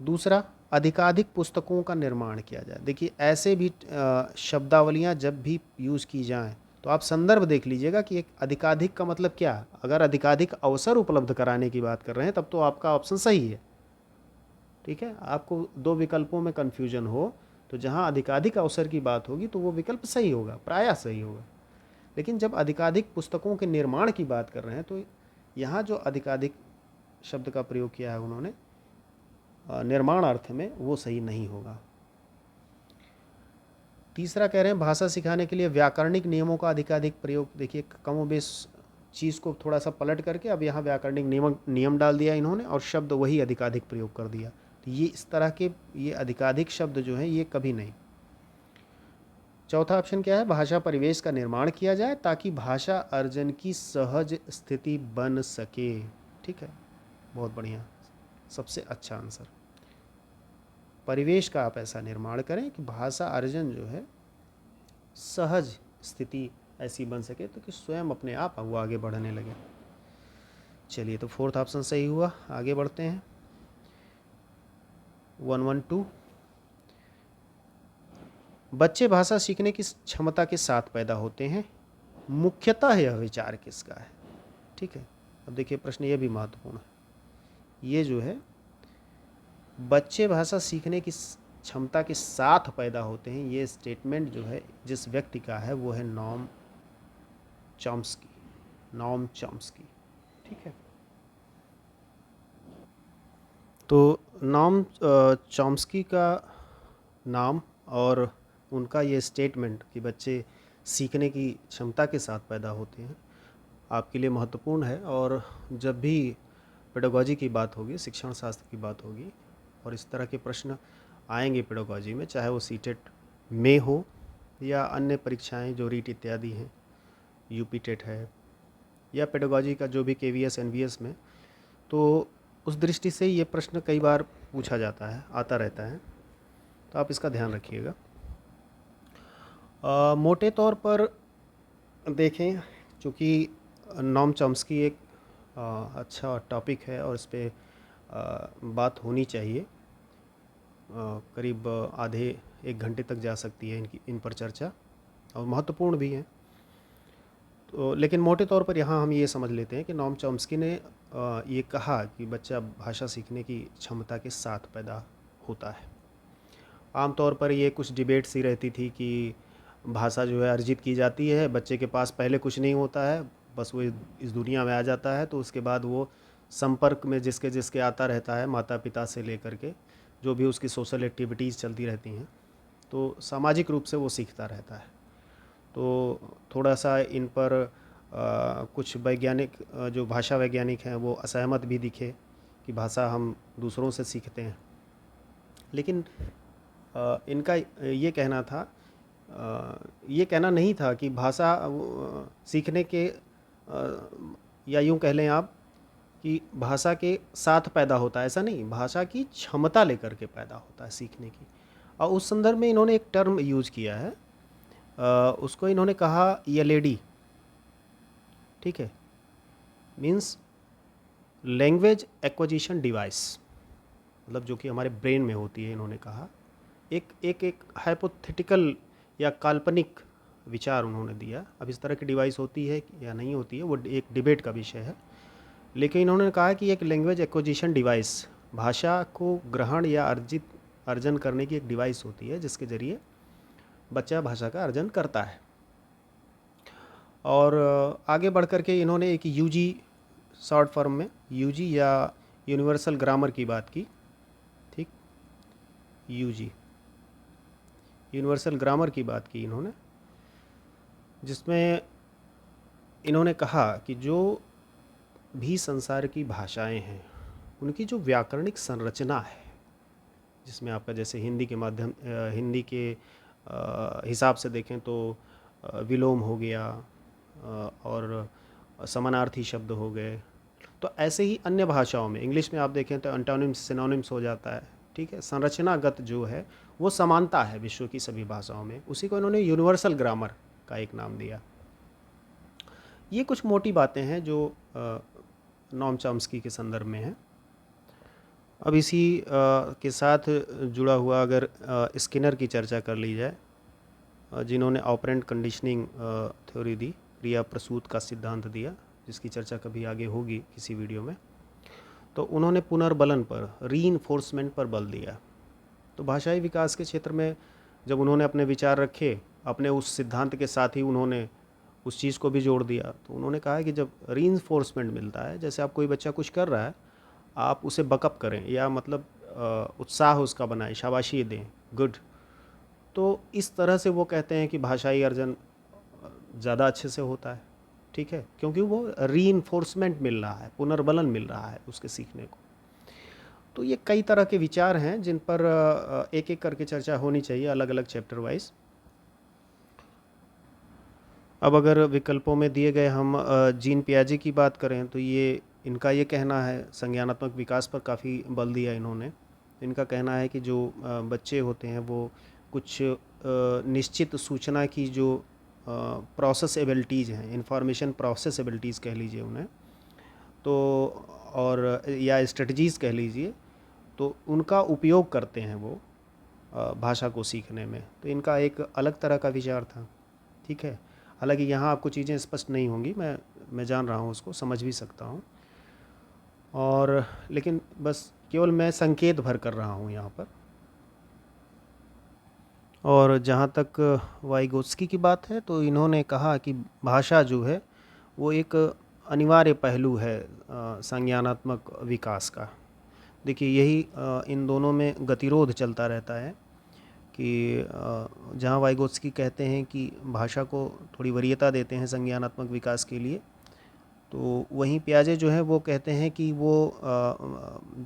दूसरा, अधिकाधिक पुस्तकों का निर्माण किया जाए। देखिए, ऐसे भी शब्दावलियाँ जब भी यूज़ की जाएं तो आप संदर्भ देख लीजिएगा कि एक अधिकाधिक का मतलब क्या है। अगर अधिकाधिक अवसर उपलब्ध कराने की बात कर रहे हैं तब तो आपका ऑप्शन सही है। ठीक है, आपको दो विकल्पों में कन्फ्यूजन हो तो जहाँ अधिकाधिक अवसर की बात होगी तो वो विकल्प सही होगा, प्रायः सही होगा। लेकिन जब अधिकाधिक पुस्तकों के निर्माण की बात कर रहे हैं तो यहाँ जो अधिकाधिक शब्द का प्रयोग किया है उन्होंने निर्माण अर्थ में, वो सही नहीं होगा। तीसरा कह रहे हैं भाषा सिखाने के लिए व्याकरणिक नियमों का अधिकाधिक प्रयोग। देखिए, कमोबेश चीज़ को थोड़ा सा पलट करके अब यहाँ व्याकरणिक नियम डाल दिया इन्होंने और शब्द वही अधिकाधिक प्रयोग कर दिया। तो ये इस तरह के ये अधिकाधिक शब्द जो हैं ये कभी नहीं। चौथा ऑप्शन क्या है? भाषा परिवेश का निर्माण किया जाए ताकि भाषा अर्जन की सहज स्थिति बन सके। ठीक है, बहुत बढ़िया, सबसे अच्छा आंसर। परिवेश का आप ऐसा निर्माण करें कि भाषा अर्जन जो है सहज स्थिति ऐसी बन सके तो कि स्वयं अपने आप वो आगे बढ़ने लगे। चलिए, तो फोर्थ ऑप्शन सही हुआ। आगे बढ़ते हैं। 112, बच्चे भाषा सीखने की क्षमता के साथ पैदा होते हैं, मुख्यतः यह विचार किसका है? ठीक है, अब देखिए प्रश्न ये भी महत्वपूर्ण है। ये जो है बच्चे भाषा सीखने की क्षमता के साथ पैदा होते हैं, ये स्टेटमेंट जो है जिस व्यक्ति का है वो है नॉम चॉम्स्की। ठीक है, तो नॉम चॉम्स्की का नाम और उनका ये स्टेटमेंट कि बच्चे सीखने की क्षमता के साथ पैदा होते हैं आपके लिए महत्वपूर्ण है। और जब भी पेडागॉजी की बात होगी, शिक्षण शास्त्र की बात होगी और इस तरह के प्रश्न आएंगे पेडागॉजी में, चाहे वो सीटेट में हो या अन्य परीक्षाएं जो रीट इत्यादि हैं, यूपी टेट है या पेडागॉजी का जो भी केवीएस एनवीएस में, तो उस दृष्टि से ये प्रश्न कई बार पूछा जाता है, आता रहता है, तो आप इसका ध्यान रखिएगा। मोटे तौर पर देखें, चूँकि नॉम चॉम्स्की एक अच्छा टॉपिक है और इस पर बात होनी चाहिए, करीब आधे एक घंटे तक जा सकती है इन पर चर्चा, और महत्वपूर्ण भी है। तो लेकिन मोटे तौर पर यहाँ हम ये समझ लेते हैं कि नॉम चॉम्स्की ने ये कहा कि बच्चा भाषा सीखने की क्षमता के साथ पैदा होता है। आमतौर पर ये कुछ डिबेट सी रहती थी कि भाषा जो है अर्जित की जाती है, बच्चे के पास पहले कुछ नहीं होता है, बस वो इस दुनिया में आ जाता है, तो उसके बाद वो संपर्क में जिसके जिसके आता रहता है, माता पिता से लेकर के जो भी उसकी सोशल एक्टिविटीज़ चलती रहती हैं, तो सामाजिक रूप से वो सीखता रहता है। तो थोड़ा सा इन पर कुछ वैज्ञानिक जो भाषा वैज्ञानिक हैं वो असहमत भी दिखे कि भाषा हम दूसरों से सीखते हैं, लेकिन इनका ये कहना था, ये कहना नहीं था कि भाषा सीखने के या यूँ कह लें आप कि भाषा के साथ पैदा होता है, ऐसा नहीं, भाषा की क्षमता लेकर के पैदा होता है सीखने की। और उस संदर्भ में इन्होंने एक टर्म यूज़ किया है, उसको इन्होंने कहा ये लेडी। ठीक है, मीन्स लैंग्वेज एक्विजिशन डिवाइस, मतलब जो कि हमारे ब्रेन में होती है, इन्होंने कहा एक हाइपोथेटिकल या काल्पनिक विचार उन्होंने दिया। अब इस तरह की डिवाइस होती है या नहीं होती है वो एक डिबेट का विषय है, लेकिन इन्होंने कहा कि एक लैंग्वेज एक्विजिशन डिवाइस भाषा को ग्रहण या अर्जन करने की एक डिवाइस होती है जिसके ज़रिए बच्चा भाषा का अर्जन करता है। और आगे बढ़ कर के इन्होंने एक यूजी शॉर्ट फॉर्म में यूजी या यूनिवर्सल ग्रामर की बात की। ठीक, यूजी यूनिवर्सल ग्रामर की बात की इन्होंने, जिसमें इन्होंने कहा कि जो भी संसार की भाषाएं हैं उनकी जो व्याकरणिक संरचना है, जिसमें आपका जैसे हिंदी के हिसाब से देखें तो विलोम हो गया और समानार्थी शब्द हो गए, तो ऐसे ही अन्य भाषाओं में इंग्लिश में आप देखें तो एंटोनिम्स सिनोनिम्स हो जाता है। ठीक है, संरचनागत जो है वो समानता है विश्व की सभी भाषाओं में, उसी को इन्होंने यूनिवर्सल ग्रामर का एक नाम दिया। ये कुछ मोटी बातें हैं जो नोम चॉम्स्की के संदर्भ में हैं। अब इसी के साथ जुड़ा हुआ अगर स्किनर की चर्चा कर ली जाए, जिन्होंने ऑपरेंट कंडीशनिंग थ्योरी दी, क्रिया प्रसूत का सिद्धांत दिया, जिसकी चर्चा कभी आगे होगी किसी वीडियो में, तो उन्होंने पुनर्बलन पर, रीइंफोर्समेंट पर बल दिया। तो भाषाई विकास के क्षेत्र में जब उन्होंने अपने विचार रखे, अपने उस सिद्धांत के साथ ही उन्होंने उस चीज़ को भी जोड़ दिया। तो उन्होंने कहा कि जब रीइंफोर्समेंट मिलता है, जैसे आप कोई बच्चा कुछ कर रहा है, आप उसे बकअप करें या मतलब उत्साह उसका बनाएं, शाबाशी दें, गुड, तो इस तरह से वो कहते हैं कि भाषाई अर्जन ज़्यादा अच्छे से होता है। ठीक है, क्योंकि वो रीइंफोर्समेंट मिल रहा है, पुनर्बलन मिल रहा है उसके सीखने को। तो ये कई तरह के विचार हैं जिन पर एक एक करके चर्चा होनी चाहिए अलग अलग चैप्टर वाइज। अब अगर विकल्पों में दिए गए हम जीन पियाजे की बात करें तो ये इनका ये कहना है, संज्ञानात्मक विकास पर काफ़ी बल दिया इन्होंने। इनका कहना है कि जो बच्चे होते हैं वो कुछ निश्चित सूचना की जो प्रोसेस एबिलिटीज़ हैं, इंफॉर्मेशन प्रोसेस एबिलिटीज़ कह लीजिए उन्हें, तो और या स्ट्रेटजीज़ कह लीजिए, तो उनका उपयोग करते हैं वो भाषा को सीखने में। तो इनका एक अलग तरह का विचार था। ठीक है, हालांकि यहाँ आपको चीज़ें स्पष्ट नहीं होंगी, मैं जान रहा हूँ, उसको समझ भी सकता हूँ, और लेकिन बस केवल मैं संकेत भर कर रहा हूँ यहाँ पर। और जहाँ तक वाइगोत्स्की की बात है तो इन्होंने कहा कि भाषा जो है वो एक अनिवार्य पहलू है संज्ञानात्मक विकास का। देखिए यही इन दोनों में गतिरोध चलता रहता है कि जहाँ वाइगोत्स्की कहते हैं कि भाषा को थोड़ी वरीयता देते हैं संज्ञानात्मक विकास के लिए, तो वहीं पियाजे जो है वो कहते हैं कि वो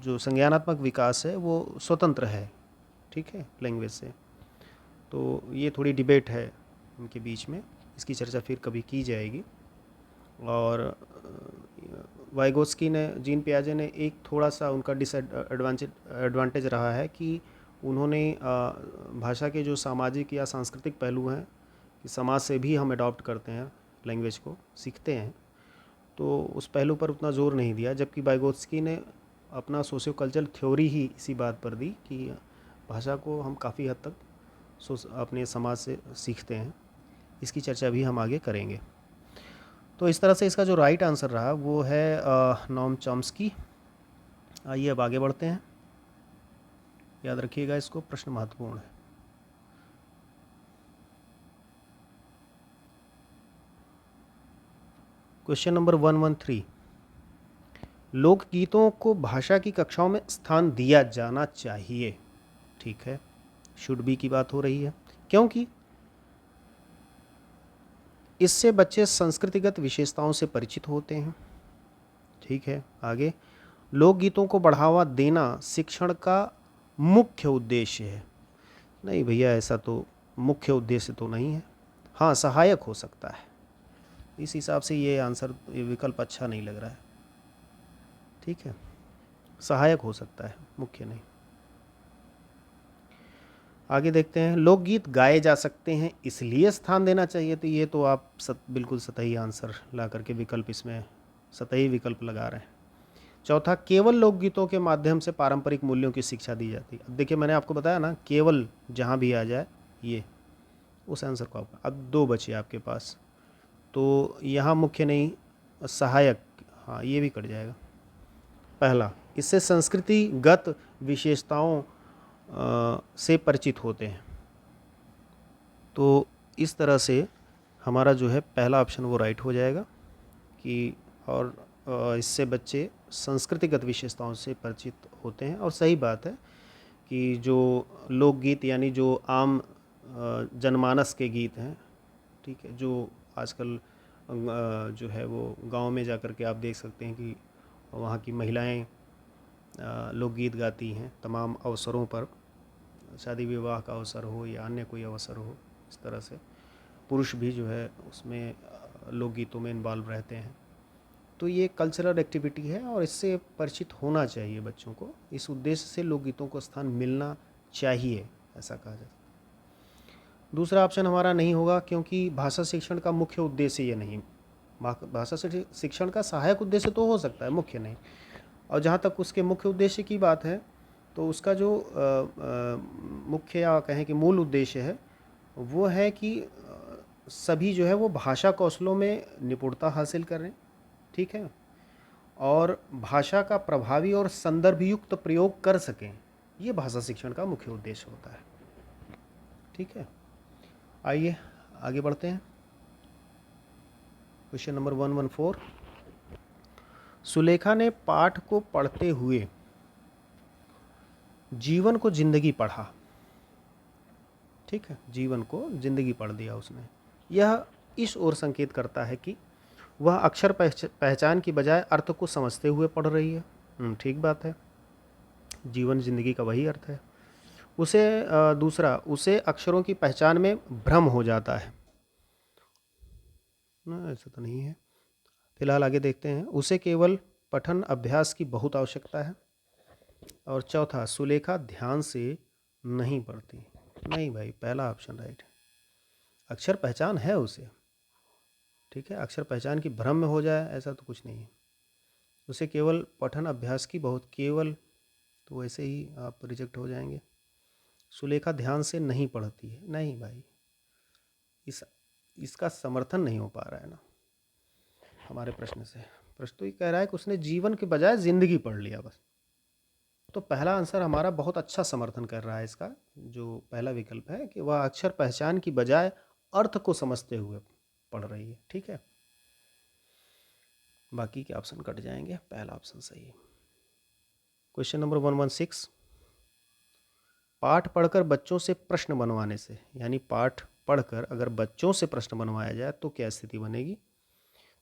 जो संज्ञानात्मक विकास है वो स्वतंत्र है, ठीक है, लैंग्वेज से। तो ये थोड़ी डिबेट है उनके बीच में, इसकी चर्चा फिर कभी की जाएगी। और वाइगोत्स्की ने, जीन पियाजे ने, एक थोड़ा सा उनका एडवांटेज रहा है कि उन्होंने भाषा के जो सामाजिक या सांस्कृतिक पहलू हैं कि समाज से भी हम अडॉप्ट करते हैं, लैंग्वेज को सीखते हैं, तो उस पहलू पर उतना जोर नहीं दिया, जबकि वाइगोत्स्की ने अपना सोशियो कल्चरल थ्योरी ही इसी बात पर दी कि भाषा को हम काफ़ी हद तक अपने समाज से सीखते हैं। इसकी चर्चा भी हम आगे करेंगे। तो इस तरह से इसका जो राइट आंसर रहा वो है नोम चॉम्स्की। आइए अब आगे बढ़ते हैं, याद रखिएगा इसको, प्रश्न महत्वपूर्ण है। क्वेश्चन नंबर 113, लोकगीतों को भाषा की कक्षाओं में स्थान दिया जाना चाहिए। ठीक है, शुड बी की बात हो रही है, क्योंकि इससे बच्चे संस्कृतिगत विशेषताओं से परिचित होते हैं। ठीक है, आगे, लोकगीतों को बढ़ावा देना शिक्षण का मुख्य उद्देश्य है। नहीं भैया, ऐसा तो मुख्य उद्देश्य तो नहीं है, हाँ सहायक हो सकता है। इस हिसाब से ये आंसर, ये विकल्प अच्छा नहीं लग रहा है। ठीक है, सहायक हो सकता है, मुख्य नहीं। आगे देखते हैं, लोकगीत गाए जा सकते हैं इसलिए स्थान देना चाहिए। तो ये तो आप बिल्कुल सतही आंसर ला करके विकल्प, इसमें सतही विकल्प लगा रहे हैं। चौथा, केवल लोकगीतों के माध्यम से पारंपरिक मूल्यों की शिक्षा दी जाती है। अब देखिए मैंने आपको बताया ना, केवल जहाँ भी आ जाए ये, उस आंसर को आप, अब दो बचे आपके पास, तो यहाँ मुख्य नहीं, सहायक, हाँ ये भी कट जाएगा। पहला, इससे संस्कृतिगत विशेषताओं से परिचित होते हैं। तो इस तरह से हमारा जो है पहला ऑप्शन वो राइट हो जाएगा कि, और इससे बच्चे संस्कृतिगत विशेषताओं से परिचित होते हैं। और सही बात है कि जो लोकगीत यानी जो आम जनमानस के गीत हैं, ठीक है, जो आजकल जो है वो गांव में जाकर के आप देख सकते हैं कि वहाँ की महिलाएं लोकगीत गाती हैं तमाम अवसरों पर, शादी विवाह का अवसर हो या अन्य कोई अवसर हो। इस तरह से पुरुष भी जो है उसमें लोकगीतों में इन्वॉल्व रहते हैं। तो ये कल्चरल एक्टिविटी है और इससे परिचित होना चाहिए बच्चों को। इस उद्देश्य से लोकगीतों को स्थान मिलना चाहिए, ऐसा कहा जाता है। दूसरा ऑप्शन हमारा नहीं होगा क्योंकि भाषा शिक्षण का मुख्य उद्देश्य ये नहीं। भाषा शिक्षण का सहायक उद्देश्य तो हो सकता है, मुख्य नहीं। और जहाँ तक उसके मुख्य उद्देश्य की बात है तो उसका जो मुख्य या कहें कि मूल उद्देश्य है वो है कि सभी जो है वो भाषा कौशलों में निपुणता हासिल करें, ठीक है, और भाषा का प्रभावी और संदर्भयुक्त प्रयोग कर सकें। ये भाषा शिक्षण का मुख्य उद्देश्य होता है, ठीक है। आइए आगे बढ़ते हैं। क्वेश्चन नंबर 114, सुलेखा ने पाठ को पढ़ते हुए जीवन को जिंदगी पढ़ा, ठीक है, जीवन को जिंदगी पढ़ दिया उसने। यह इस ओर संकेत करता है कि वह अक्षर पहचान की बजाय अर्थ को समझते हुए पढ़ रही है। ठीक बात है, जीवन जिंदगी का वही अर्थ है। उसे दूसरा, उसे अक्षरों की पहचान में भ्रम हो जाता है ना, ऐसा तो नहीं है। फिलहाल आगे देखते हैं। उसे केवल पठन अभ्यास की बहुत आवश्यकता है। और चौथा, सुलेखा ध्यान से नहीं पढ़ती। नहीं भाई, पहला ऑप्शन राइट है। अक्षर पहचान है उसे, ठीक है, अक्षर पहचान की भ्रम में हो जाए ऐसा तो कुछ नहीं है। उसे केवल पठन अभ्यास की बहुत, केवल तो वैसे ही आप रिजेक्ट हो जाएंगे। सुलेखा ध्यान से नहीं पढ़ती है, नहीं भाई, इसका समर्थन नहीं हो पा रहा है ना हमारे प्रश्न से। प्रश्न तो ये कह रहा है कि उसने जीवन के बजाय जिंदगी पढ़ लिया बस। तो पहला आंसर हमारा बहुत अच्छा समर्थन कर रहा है इसका, जो पहला विकल्प है कि वह अक्षर पहचान की बजाय अर्थ को समझते हुए पढ़ रही है, ठीक है। बाकी के ऑप्शन कट जाएंगे, पहला ऑप्शन सही है। क्वेश्चन नंबर 116, पाठ पढ़कर बच्चों से प्रश्न बनवाने से, यानी पाठ पढ़कर अगर बच्चों से प्रश्न बनवाया जाए तो क्या स्थिति बनेगी।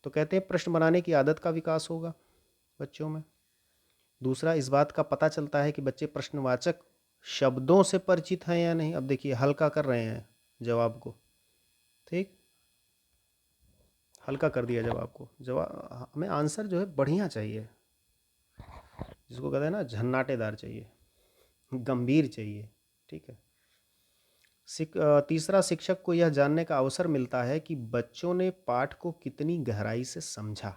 तो कहते हैं प्रश्न बनाने की आदत का विकास होगा बच्चों में। दूसरा, इस बात का पता चलता है कि बच्चे प्रश्नवाचक शब्दों से परिचित हैं या नहीं। अब देखिए हल्का कर रहे हैं जवाब को, ठीक, हल्का कर दिया जवाब को। जवाब हमें आंसर जो है बढ़िया चाहिए, जिसको कहते हैं ना झन्नाटेदार चाहिए, गंभीर चाहिए, ठीक है। तीसरा, शिक्षक को यह जानने का अवसर मिलता है कि बच्चों ने पाठ को कितनी गहराई से समझा,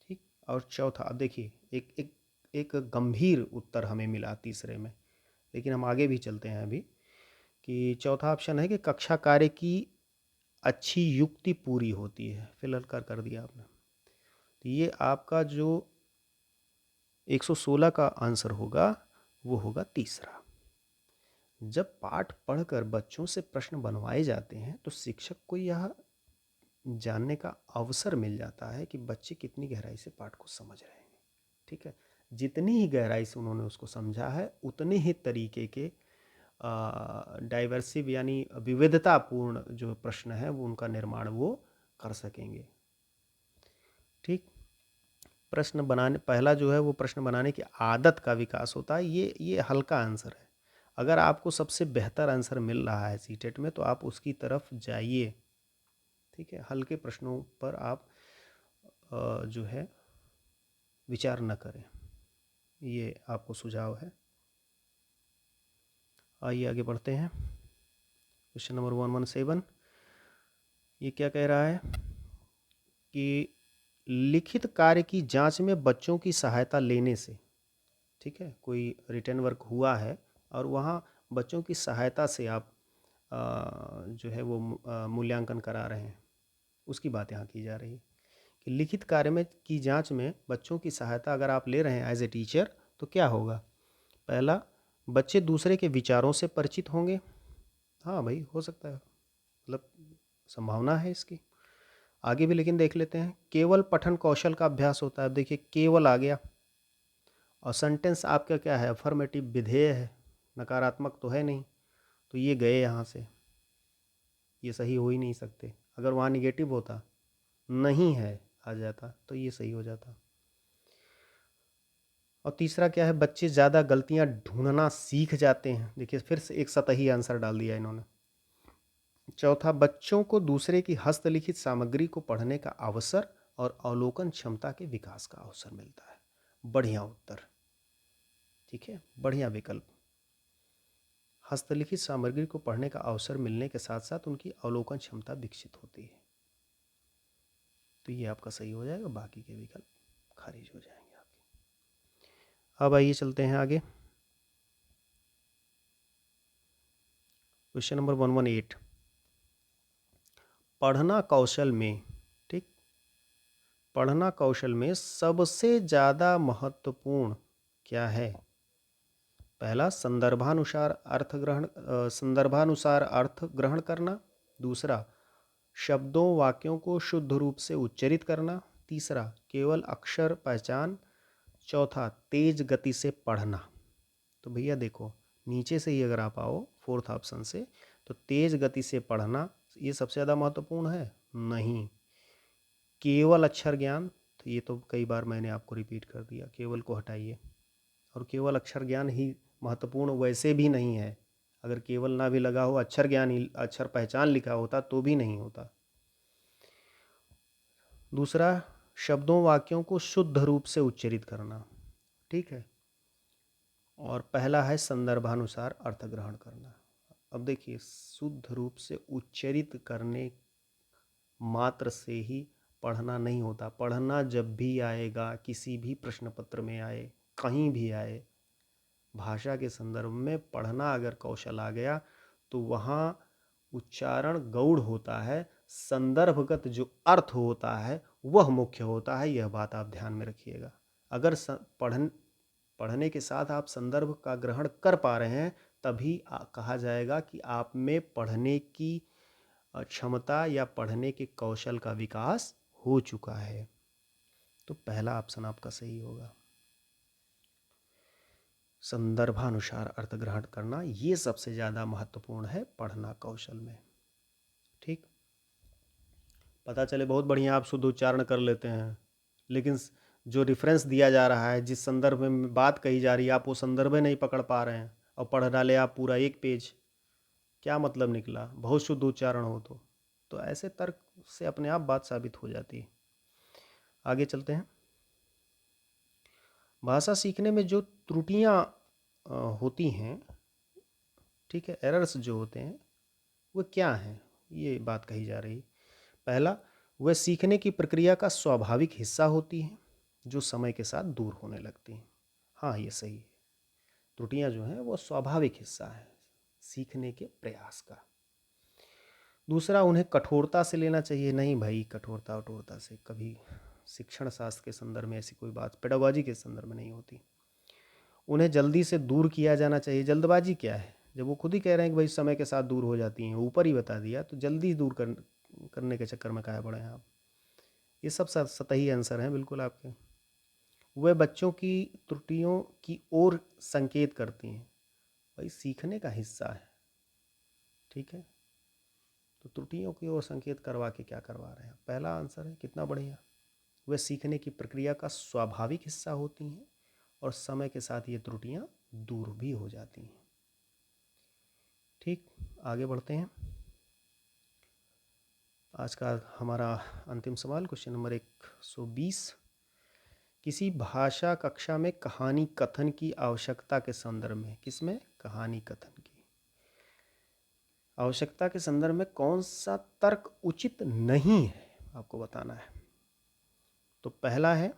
ठीक। और चौथा, अब देखिए एक एक एक गंभीर उत्तर हमें मिला तीसरे में, लेकिन हम आगे भी चलते हैं अभी। कि चौथा ऑप्शन है कि कक्षा कार्य की अच्छी युक्ति पूरी होती है। फिलहाल कर दिया आपने। तो ये आपका जो 116 का आंसर होगा वो होगा तीसरा। जब पाठ पढ़कर बच्चों से प्रश्न बनवाए जाते हैं तो शिक्षक को यह जानने का अवसर मिल जाता है कि बच्चे कितनी गहराई से पाठ को समझ रहे हैं, ठीक है। जितनी ही गहराई से उन्होंने उसको समझा है उतने ही तरीके के डाइवर्सिव यानी विविधतापूर्ण जो प्रश्न है वो उनका निर्माण वो कर सकेंगे, ठीक। प्रश्न बनाने, पहला जो है वो प्रश्न बनाने की आदत का विकास होता है। ये हल्का आंसर है। अगर आपको सबसे बेहतर आंसर मिल रहा है सीटेट में तो आप उसकी तरफ जाइए, ठीक है। हल्के प्रश्नों पर आप जो है विचार न करें, ये आपको सुझाव है। आइए आगे बढ़ते हैं। क्वेश्चन नंबर 117, ये क्या कह रहा है कि लिखित कार्य की जांच में बच्चों की सहायता लेने से, ठीक है, कोई रिटर्न वर्क हुआ है और वहाँ बच्चों की सहायता से आप जो है वो मूल्यांकन करा रहे हैं, उसकी बात यहाँ की जा रही है कि लिखित कार्य में की जांच में बच्चों की सहायता अगर आप ले रहे हैं एज ए टीचर तो क्या होगा। पहला, बच्चे दूसरे के विचारों से परिचित होंगे। हाँ भाई, हो सकता है, मतलब संभावना है इसकी। आगे भी लेकिन देख लेते हैं। केवल पठन कौशल का अभ्यास होता है। अब देखिए, केवल आ गया और सेंटेंस आपका क्या है, अफर्मेटिव विधेय है, नकारात्मक तो है नहीं, तो ये गए यहाँ से, ये सही हो ही नहीं सकते। अगर वहाँ निगेटिव होता, नहीं है आ जाता, तो ये सही हो जाता। और तीसरा क्या है, बच्चे ज़्यादा गलतियाँ ढूंढना सीख जाते हैं। देखिए फिर से एक सतही आंसर डाल दिया इन्होंने। चौथा, बच्चों को दूसरे की हस्तलिखित सामग्री को पढ़ने का अवसर और अवलोकन क्षमता के विकास का अवसर मिलता है। बढ़िया उत्तर, ठीक है, बढ़िया विकल्प। हस्तलिखित सामग्री को पढ़ने का अवसर मिलने के साथ साथ उनकी अवलोकन क्षमता विकसित होती है, तो ये आपका सही हो जाएगा, बाकी के विकल्प खारिज हो जाएंगे आपके। अब आइए चलते हैं आगे। क्वेश्चन नंबर 118, पढ़ना कौशल में, ठीक, पढ़ना कौशल में सबसे ज़्यादा महत्वपूर्ण क्या है। पहला, संदर्भानुसार अर्थ ग्रहण करना। दूसरा, शब्दों वाक्यों को शुद्ध रूप से उच्चरित करना। तीसरा, केवल अक्षर पहचान। चौथा, तेज गति से पढ़ना। तो भैया देखो, नीचे से ही अगर आप आओ फोर्थ ऑप्शन से, तो तेज गति से पढ़ना ये सबसे ज़्यादा महत्वपूर्ण है नहीं। केवल अक्षर ज्ञान, तो ये तो कई बार मैंने आपको रिपीट कर दिया, केवल को हटाइए, और केवल अक्षर ज्ञान ही महत्वपूर्ण वैसे भी नहीं है। अगर केवल ना भी लगा हो, अक्षर ज्ञान ही, अक्षर पहचान लिखा होता तो भी नहीं होता। दूसरा, शब्दों वाक्यों को शुद्ध रूप से उच्चरित करना, ठीक है। और पहला है संदर्भानुसार अर्थ ग्रहण करना। अब देखिए, शुद्ध रूप से उच्चरित करने मात्र से ही पढ़ना नहीं होता। पढ़ना जब भी आएगा, किसी भी प्रश्न पत्र में आए, कहीं भी आए, भाषा के संदर्भ में पढ़ना अगर कौशल आ गया तो वहाँ उच्चारण गौड़ होता है, संदर्भगत जो अर्थ होता है वह मुख्य होता है। यह बात आप ध्यान में रखिएगा। अगर पढ़ने के साथ आप संदर्भ का ग्रहण कर पा रहे हैं, तभी कहा जाएगा कि आप में पढ़ने की क्षमता या पढ़ने के कौशल का विकास हो चुका है। तो पहला ऑप्शन आपका सही होगा, संदर्भानुसार अर्थ ग्रहण करना ये सबसे ज़्यादा महत्वपूर्ण है पढ़ना कौशल में, ठीक। पता चले बहुत बढ़िया आप शुद्ध उच्चारण कर लेते हैं, लेकिन जो रेफरेंस दिया जा रहा है, जिस संदर्भ में बात कही जा रही है, आप वो संदर्भ नहीं पकड़ पा रहे हैं और पढ़ डाले आप पूरा एक पेज। क्या मतलब निकला, बहुत शुद्ध उच्चारण हो तो ऐसे तर्क से अपने आप बात साबित हो जाती है। आगे चलते हैं। भाषा सीखने में जो त्रुटियां होती हैं, ठीक है, एरर्स जो होते हैं, वो क्या हैं, ये बात कही जा रही है। पहला, वह सीखने की प्रक्रिया का स्वाभाविक हिस्सा होती हैं जो समय के साथ दूर होने लगती हैं। हाँ, ये सही है, त्रुटियां जो हैं वो स्वाभाविक हिस्सा है सीखने के प्रयास का। दूसरा, उन्हें कठोरता से लेना चाहिए। नहीं भाई, कठोरता वठोरता से कभी शिक्षण शास्त्र के संदर्भ में ऐसी कोई बात, पेडागॉजी के संदर्भ में नहीं होती। उन्हें जल्दी से दूर किया जाना चाहिए। जल्दबाजी क्या है, जब वो खुद ही कह रहे हैं कि भाई समय के साथ दूर हो जाती हैं, ऊपर ही बता दिया, तो जल्दी दूर करने के चक्कर में काहे पड़े हैं आप। ये सब सतही आंसर हैं बिल्कुल आपके। वे बच्चों की त्रुटियों की ओर संकेत करती हैं। भाई सीखने का हिस्सा है, ठीक है, तो त्रुटियों की ओर संकेत करवा के क्या करवा रहे हैं। पहला आंसर है, कितना बढ़िया। वे सीखने की प्रक्रिया का स्वाभाविक हिस्सा होती हैं और समय के साथ ये त्रुटियां दूर भी हो जाती हैं, ठीक। आगे बढ़ते हैं। आज का हमारा अंतिम सवाल, क्वेश्चन नंबर 120, किसी भाषा कक्षा में कहानी कथन की आवश्यकता के संदर्भ में, किसमें, कहानी कथन की आवश्यकता के संदर्भ में कौन सा तर्क उचित नहीं है, आपको बताना है। तो पहला है,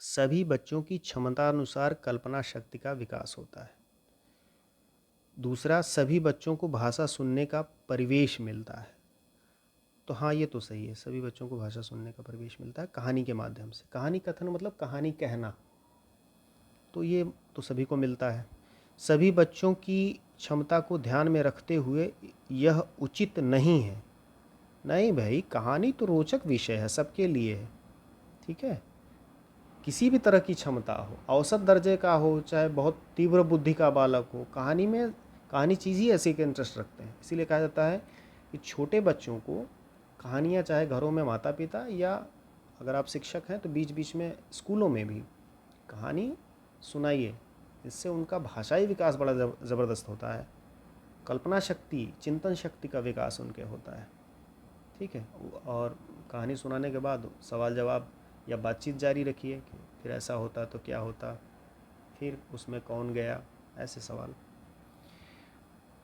सभी बच्चों की क्षमता अनुसार कल्पना शक्ति का विकास होता है। दूसरा, सभी बच्चों को भाषा सुनने का परिवेश मिलता है। तो हाँ, ये तो सही है, सभी बच्चों को भाषा सुनने का परिवेश मिलता है कहानी के माध्यम से। कहानी कथन मतलब कहानी कहना, तो ये तो सभी को मिलता है। सभी बच्चों की क्षमता को ध्यान में रखते हुए यह उचित नहीं है। नहीं भाई, कहानी तो रोचक विषय है, सबके लिए है, ठीक है। किसी भी तरह की क्षमता हो, औसत दर्जे का हो, चाहे बहुत तीव्र बुद्धि का बालक हो, कहानी चीज़ ही ऐसी के इंटरेस्ट रखते हैं। इसीलिए कहा जाता है कि छोटे बच्चों को कहानियाँ, चाहे घरों में माता पिता या अगर आप शिक्षक हैं तो बीच बीच में स्कूलों में भी कहानी सुनाइए। इससे उनका भाषाई विकास बड़ा ज़बरदस्त होता है, कल्पना शक्ति, चिंतन शक्ति का विकास उनके होता है, ठीक है। और कहानी सुनाने के बाद सवाल जवाब या बातचीत जारी रखिए कि फिर ऐसा होता तो क्या होता, फिर उसमें कौन गया, ऐसे सवाल।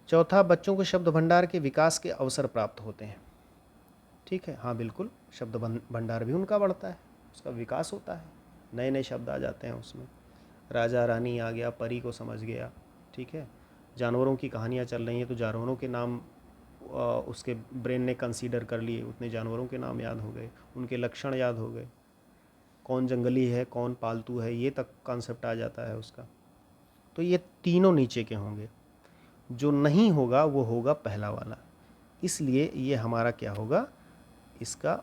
चौथा, बच्चों को शब्द भंडार के विकास के अवसर प्राप्त होते हैं। ठीक है, हाँ बिल्कुल, शब्द भंडार भी उनका बढ़ता है, उसका विकास होता है, नए नए शब्द आ जाते हैं उसमें। राजा रानी आ गया, परी को समझ गया, ठीक है। जानवरों की कहानियाँ चल रही हैं तो जानवरों के नाम उसके ब्रेन ने कंसीडर कर लिए, उतने जानवरों के नाम याद हो गए, उनके लक्षण याद हो गए, कौन जंगली है कौन पालतू है, ये तक कॉन्सेप्ट आ जाता है उसका। तो ये तीनों नीचे के होंगे, जो नहीं होगा वो होगा पहला वाला। इसलिए ये हमारा क्या होगा, इसका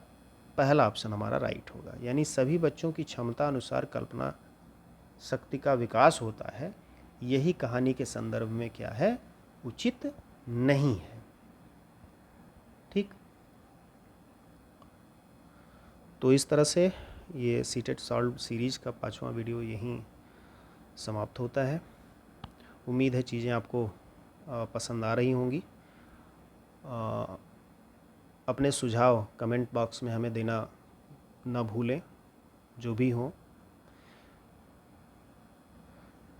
पहला ऑप्शन हमारा राइट होगा, यानी सभी बच्चों की क्षमता अनुसार कल्पना शक्ति का विकास होता है, यही कहानी के संदर्भ में क्या है, उचित नहीं है। ठीक, तो इस तरह से ये सीटेट सॉल्व सीरीज़ का 5वां वीडियो यहीं समाप्त होता है। उम्मीद है चीज़ें आपको पसंद आ रही होंगी। अपने सुझाव कमेंट बॉक्स में हमें देना न भूलें, जो भी हो।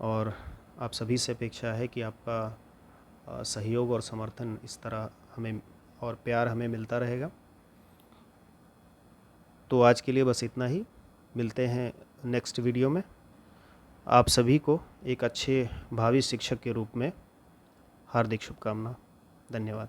और आप सभी से अपेक्षा है कि आपका सहयोग और समर्थन इस तरह हमें और प्यार हमें मिलता रहेगा। तो आज के लिए बस इतना ही, मिलते हैं नेक्स्ट वीडियो में। आप सभी को एक अच्छे भावी शिक्षक के रूप में हार्दिक शुभकामना। धन्यवाद।